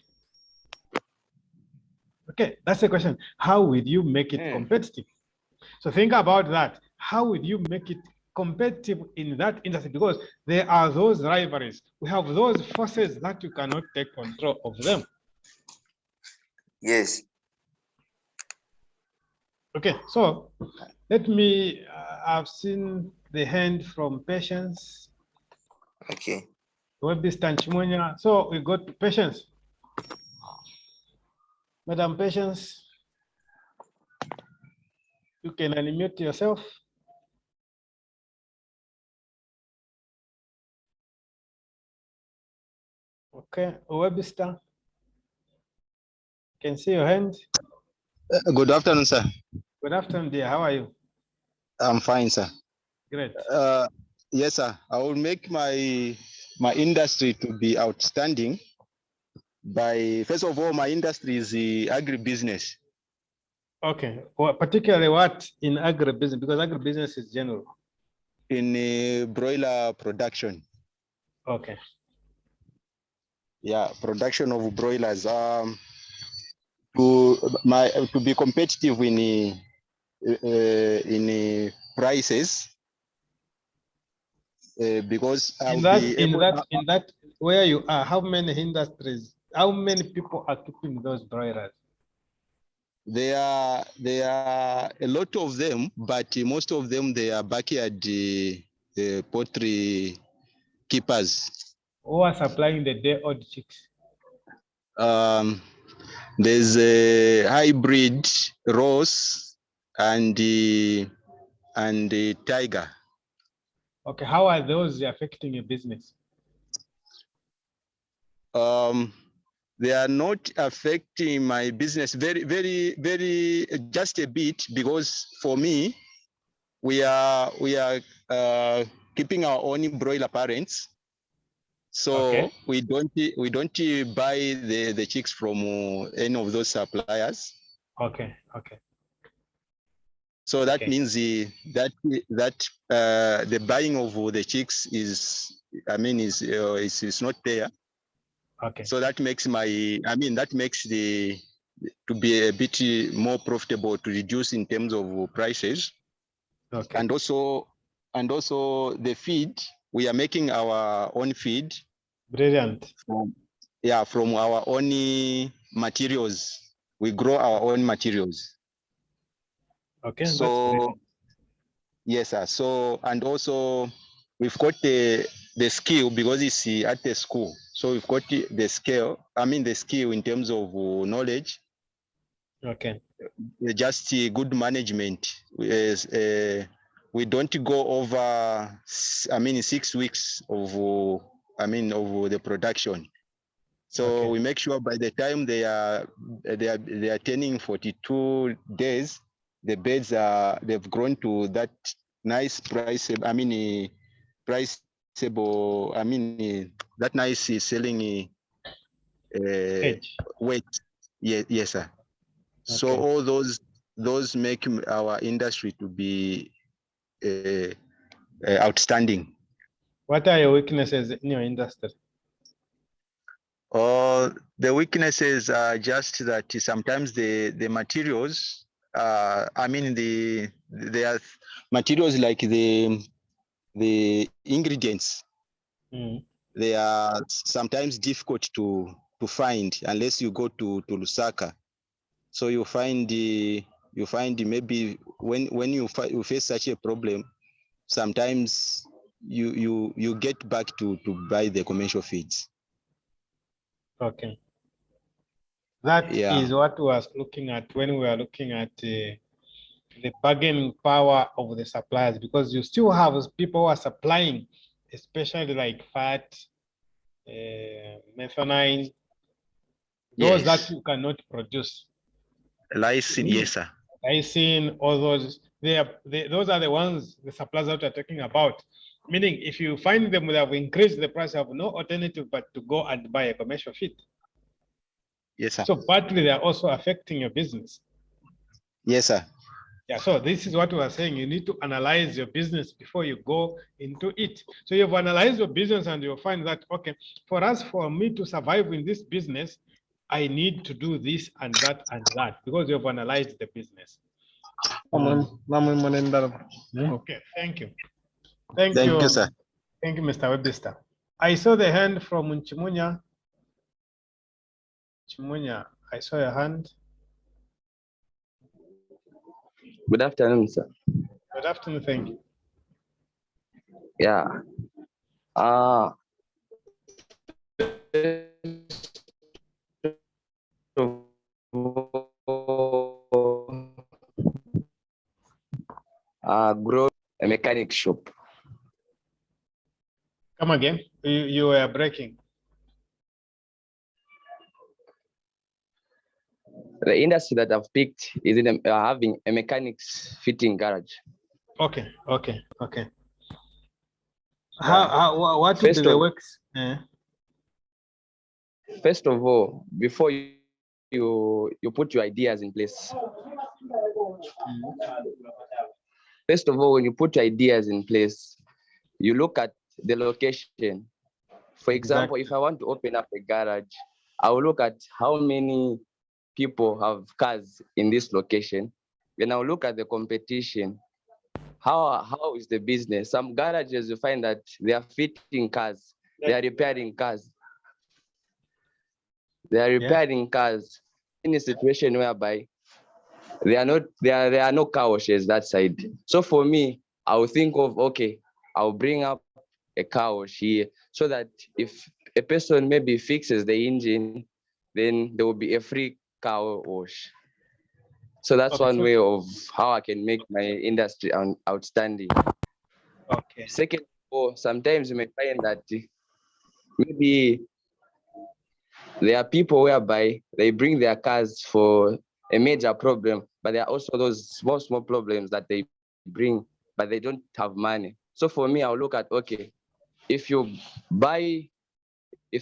Okay, that's the question. How would you make it competitive? So think about that. How would you make it competitive in that industry? Because there are those rivalries. We have those forces that you cannot take control of them. Yes. Okay, so let me, I've seen the hand from Patience. Okay. So we got Patience. Madam Patience, you can unmute yourself. Okay, Webster, can see your hand. Good afternoon, sir. Good afternoon, dear. How are you? I'm fine, sir. Great. Yes, sir. I will make my industry to be outstanding by, first of all, my industry is the agribusiness. Okay. Well, particularly what in agribusiness? Because agribusiness is general. In broiler production. Okay. Yeah, production of broilers. To be competitive in prices, because in that where you are, how many industries, how many people are keeping those broilers? There are a lot of them, but most of them, they are backyard poultry keepers. Who are supplying the day-old chicks? There's a hybrid Rose and the Tiger. Okay, how are those affecting your business? They are not affecting my business very just a bit, because for me, we are keeping our own broiler parents. So okay. we don't buy the chicks from any of those suppliers. Okay. So that means the buying of the chicks is not there. Okay. So that makes to be a bit more profitable, to reduce in terms of prices. Okay. And also the feed, we are making our own feed. Brilliant. From our own materials. We grow our own materials. Okay. So yes, sir. So, and also we've got the skill because it's at the school. So we've got the skill, the skill in terms of knowledge. Okay. Just good management. We don't go over, 6 weeks of, of the production. So Okay. we make sure by the time they are turning 42 days, the beds they've grown to that nice price. Priceable. That nice selling Edge. weight. Yes, sir. So Okay. all those make our industry to be outstanding. What are your weaknesses in your industry? The weaknesses are just that sometimes the materials, there are materials like the ingredients. They are sometimes difficult to find unless you go to Lusaka. So you find maybe when you face such a problem, sometimes you get back to buy the commercial feeds. Okay. That is what we was looking at when we were looking at the bargaining power of the suppliers, because you still have people who are supplying, especially like fat, methionine, those that you cannot produce. Lysine, yes, sir. Lysine, all those, those are the ones, the suppliers that we're talking about. Meaning, if you find them, they have increased the price, have no alternative but to go and buy a commercial feed. Yes, sir. So partly they are also affecting your business. Yes, sir. Yeah, so this is what we are saying. You need to analyze your business before you go into it. So you've analyzed your business and you'll find that, okay, for me to survive in this business, I need to do this and that and that, because you've analyzed the business. Okay, thank you. Thank you, sir. Thank you, Mr. Webster. I saw the hand from Chimunya. Chimunya, I saw your hand. Good afternoon, sir. Good afternoon, thank you. Yeah. Grow a mechanic shop. Come again. You were breaking. The industry that I've picked is in having a mechanics fitting garage. Okay, okay, okay. Yeah. What would be the works? First of all, before you put your ideas in place. First of all, when you put your ideas in place, you look at the location. For example, if I want to open up a garage, I will look at how many people have cars in this location. Then I'll look at the competition. How is the business? Some garages, you find that they are fitting cars, they are repairing cars. They are repairing cars in a situation whereby there are no car washes that side. So for me, I will think of, okay, I'll bring up a car wash here so that if a person maybe fixes the engine, then there will be a free car wash. So that's one way of how I can make my industry outstanding. Okay. Second of all, sometimes you may find that maybe there are people whereby they bring their cars for a major problem, but there are also those small problems that they bring, but they don't have money. So for me, I'll look at, okay, if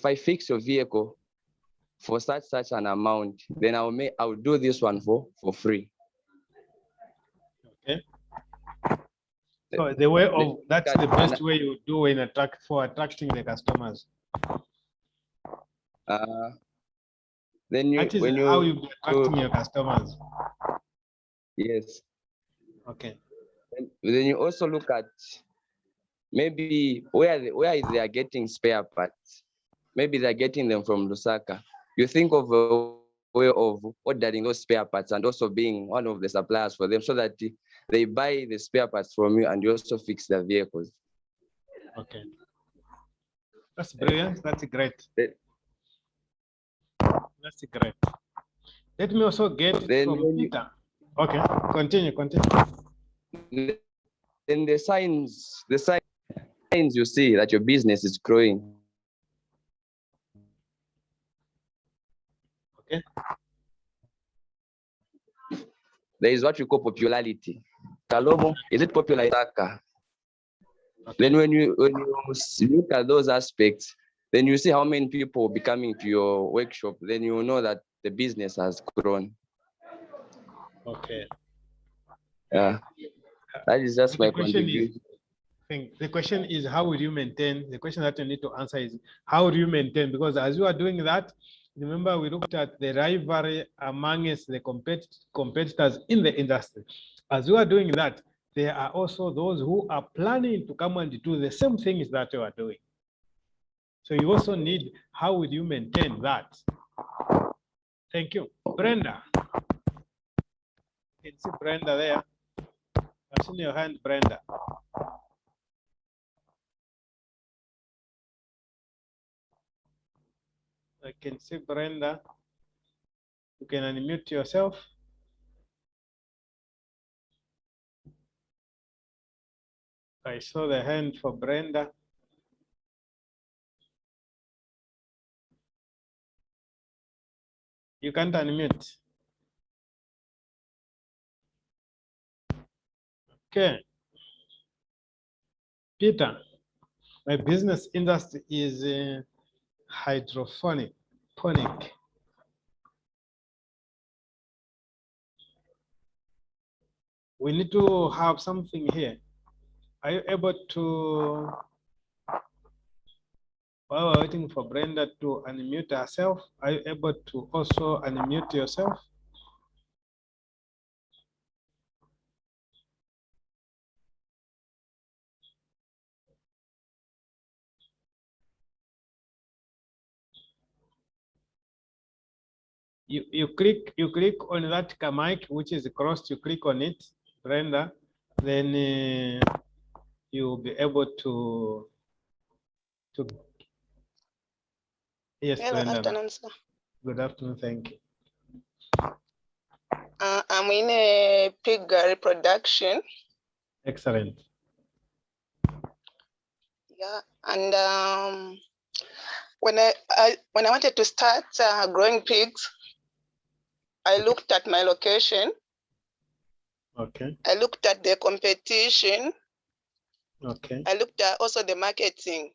I fix your vehicle for such an amount, then I'll do this one for free. Okay. So the way of that's the best way you do in attracting the customers. Then that is how you be attracting your customers. Yes. Okay. Then you also look at maybe where they are getting spare parts. Maybe they're getting them from Lusaka. You think of a way of ordering those spare parts and also being one of the suppliers for them so that they buy the spare parts from you and you also fix their vehicles. Okay. That's brilliant. That's great. Then- That's great. Let me also get it Then from when you- Peter. Okay, continue. Then the signs you see that your business is growing. Okay. There is what we call popularity. Kalomo, is it popular? Okay. Then when you look at those aspects, then you see how many people will be coming to your workshop. Then you will know that the business has grown. Okay. Yeah, that is just The my question is, contribution. the question is, how will you maintain? The question that you need to answer is, how will you maintain? Because as you are doing that, remember we looked at the rivalry amongst the competitors in the industry. As you are doing that, there are also those who are planning to come and do the same things that you are doing. So you also need, how will you maintain that? Thank you. Brenda. You can see Brenda there. I've seen your hand, Brenda. I can see Brenda. You can unmute yourself. I saw the hand for Brenda. You can't unmute. Okay. Peter, my business industry is hydroponic. We need to have something here. Are you able to, while we're waiting for Brenda to unmute herself, are you able to also unmute yourself? You click on that mic which is crossed, you click on it, Brenda, then you'll be able to yes, Hello, Brenda. afternoon, sir. Good afternoon, thank you. I'm in a pig reproduction. Excellent. Yeah, and when I wanted to start growing pigs, I looked at my location. Okay. I looked at the competition. Okay. I looked at also the marketing.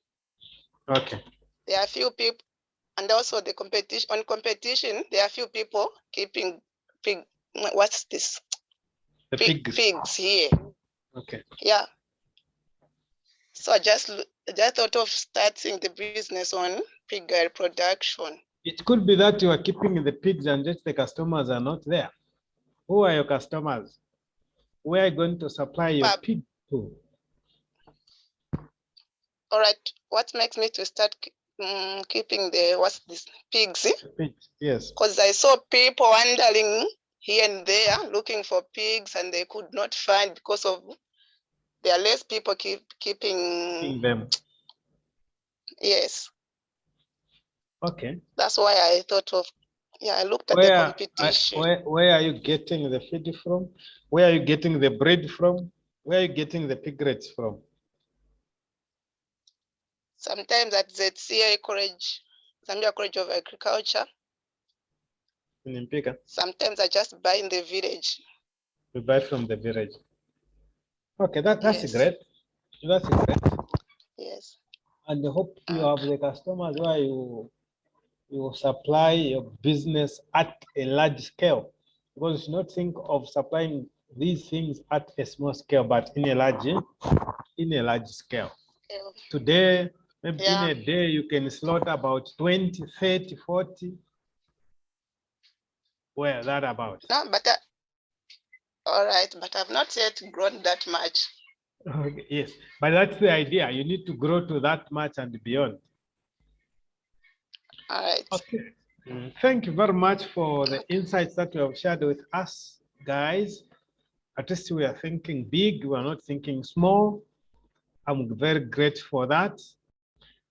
Okay. There are few people, and also the competition. On competition, there are few people keeping pig. What's this? The pigs. Pigs here. Okay. Yeah. So I just thought of starting the business on pig reproduction. It could be that you are keeping the pigs and just the customers are not there. Who are your customers? Where are you going to supply your pig to? All right. What makes me to start keeping the pigs? Pigs, yes. Because I saw people wandering here and there looking for pigs, and they could not find because of there are less people keeping them. Yes. Okay. That's why I thought of. Yeah, I looked at the competition. Where are you getting the feed from? Where are you getting the bread from? Where are you getting the piglets from? Sometimes at ZCA College, Zambia College of Agriculture. In Mpika? Sometimes I just buy in the village. You buy from the village. Okay, that's Yes. great. That's great. Yes. And I hope you have the customers where you supply your business at a large scale, because you should not think of supplying these things at a small scale, but in a large scale. Yeah. Today, maybe in a day, you can slaughter about 20, 30, 40. Where that about? No, but all right, but I've not yet grown that much. Okay, yes, but that's the idea. You need to grow to that much and beyond. All right. Okay. Thank you very much for the insights that you have shared with us, guys. At least we are thinking big, we are not thinking small. I'm very grateful for that.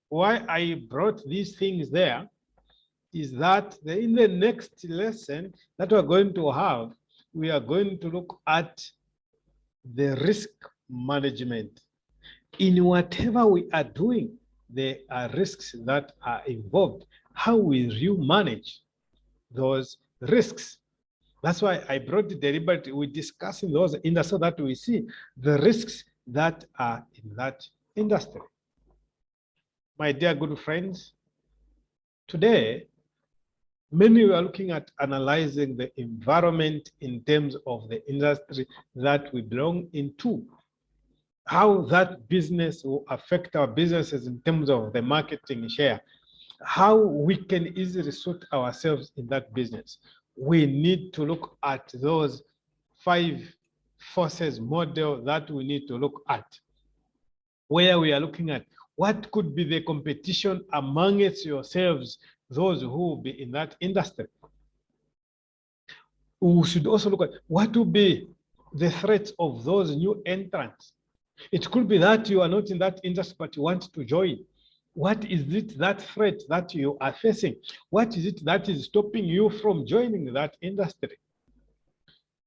why I brought these things there is that in the next lesson that we're going to have, we are going to look at the risk management. In whatever we are doing, there are risks that are involved. How will you manage those risks? That's why I brought it deliberately. We're discussing those in the so that we see the risks that are in that industry. My dear good friends, today, many are looking at analyzing the environment in terms of the industry that we belong into, how that business will affect our businesses in terms of the marketing share, how we can easily suit ourselves in that business. We need to look at those 5 forces model that we need to look at, where we are looking at what could be the competition amongst yourselves, those who will be in that industry. We should also look at what will be the threats of those new entrants. It could be that you are not in that industry, but you want to join. What is it, that threat that you are facing? What is it that is stopping you from joining that industry?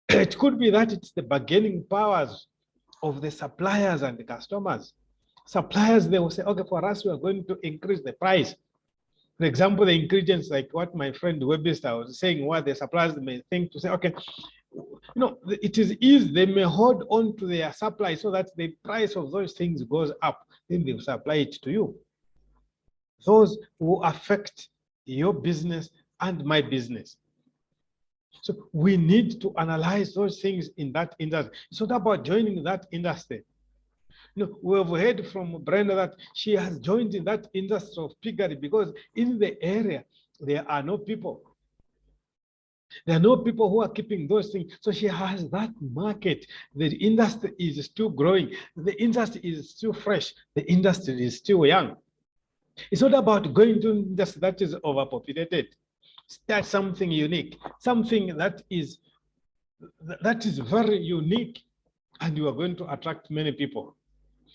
It could be that it's the bargaining powers of the suppliers and the customers. Suppliers, they will say, okay, for us, we are going to increase the price. For example, the ingredients, like what my friend Webster was saying, what the suppliers may think to say, okay, it is easy, they may hold on to their supply so that the price of those things goes up, then they'll supply it to you. Those will affect your business and my business. So we need to analyze those things in that industry. It's not about joining that industry. We have heard from Brenda that she has joined in that industry of piggery because in the area, there are no people. There are no people who are keeping those things. So she has that market. The industry is still growing. The industry is still fresh. The industry is still young. It's not about going to an industry that is overpopulated. Start something unique, something that is very unique, and you are going to attract many people.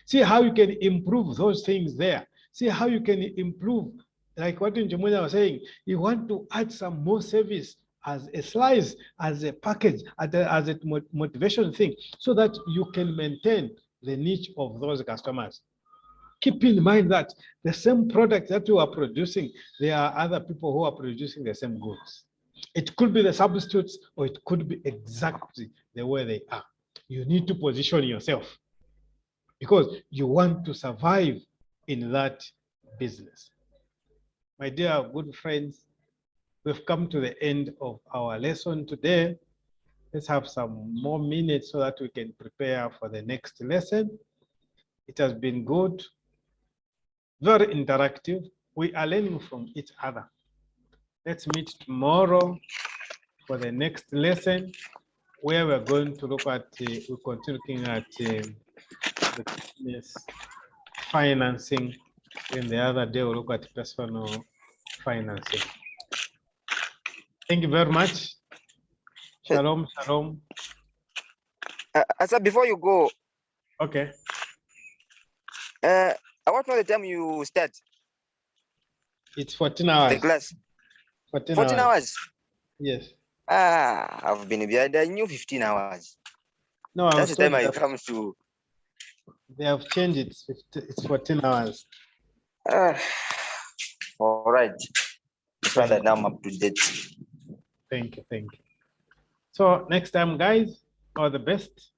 See how you can improve those things there. See how you can improve, like what Njumunya was saying, you want to add some more service as a slice, as a package, as a motivation thing, so that you can maintain the niche of those customers. Keep in mind that the same product that you are producing, there are other people who are producing the same goods. It could be the substitutes, or it could be exactly the way they are. You need to position yourself because you want to survive in that business. My dear good friends, we've come to the end of our lesson today. Let's have some more minutes so that we can prepare for the next lesson. It has been good, very interactive. We are learning from each other. Let's meet tomorrow for the next lesson, where we're going to look at, we'll continue looking at the business financing. Then the other day, we'll look at personal financing. Thank you very much. Shalom, shalom. Asa, before you go, Okay. I want to know the time you start It's 14 hours. the class. 14 hours. Yes. I've been behind. I knew 15 hours. No, That's the time I come to. They have changed it. It's 14 hours. All right. It's one that now I'm up to date. Thank you. Thank you. So next time, guys, all the best.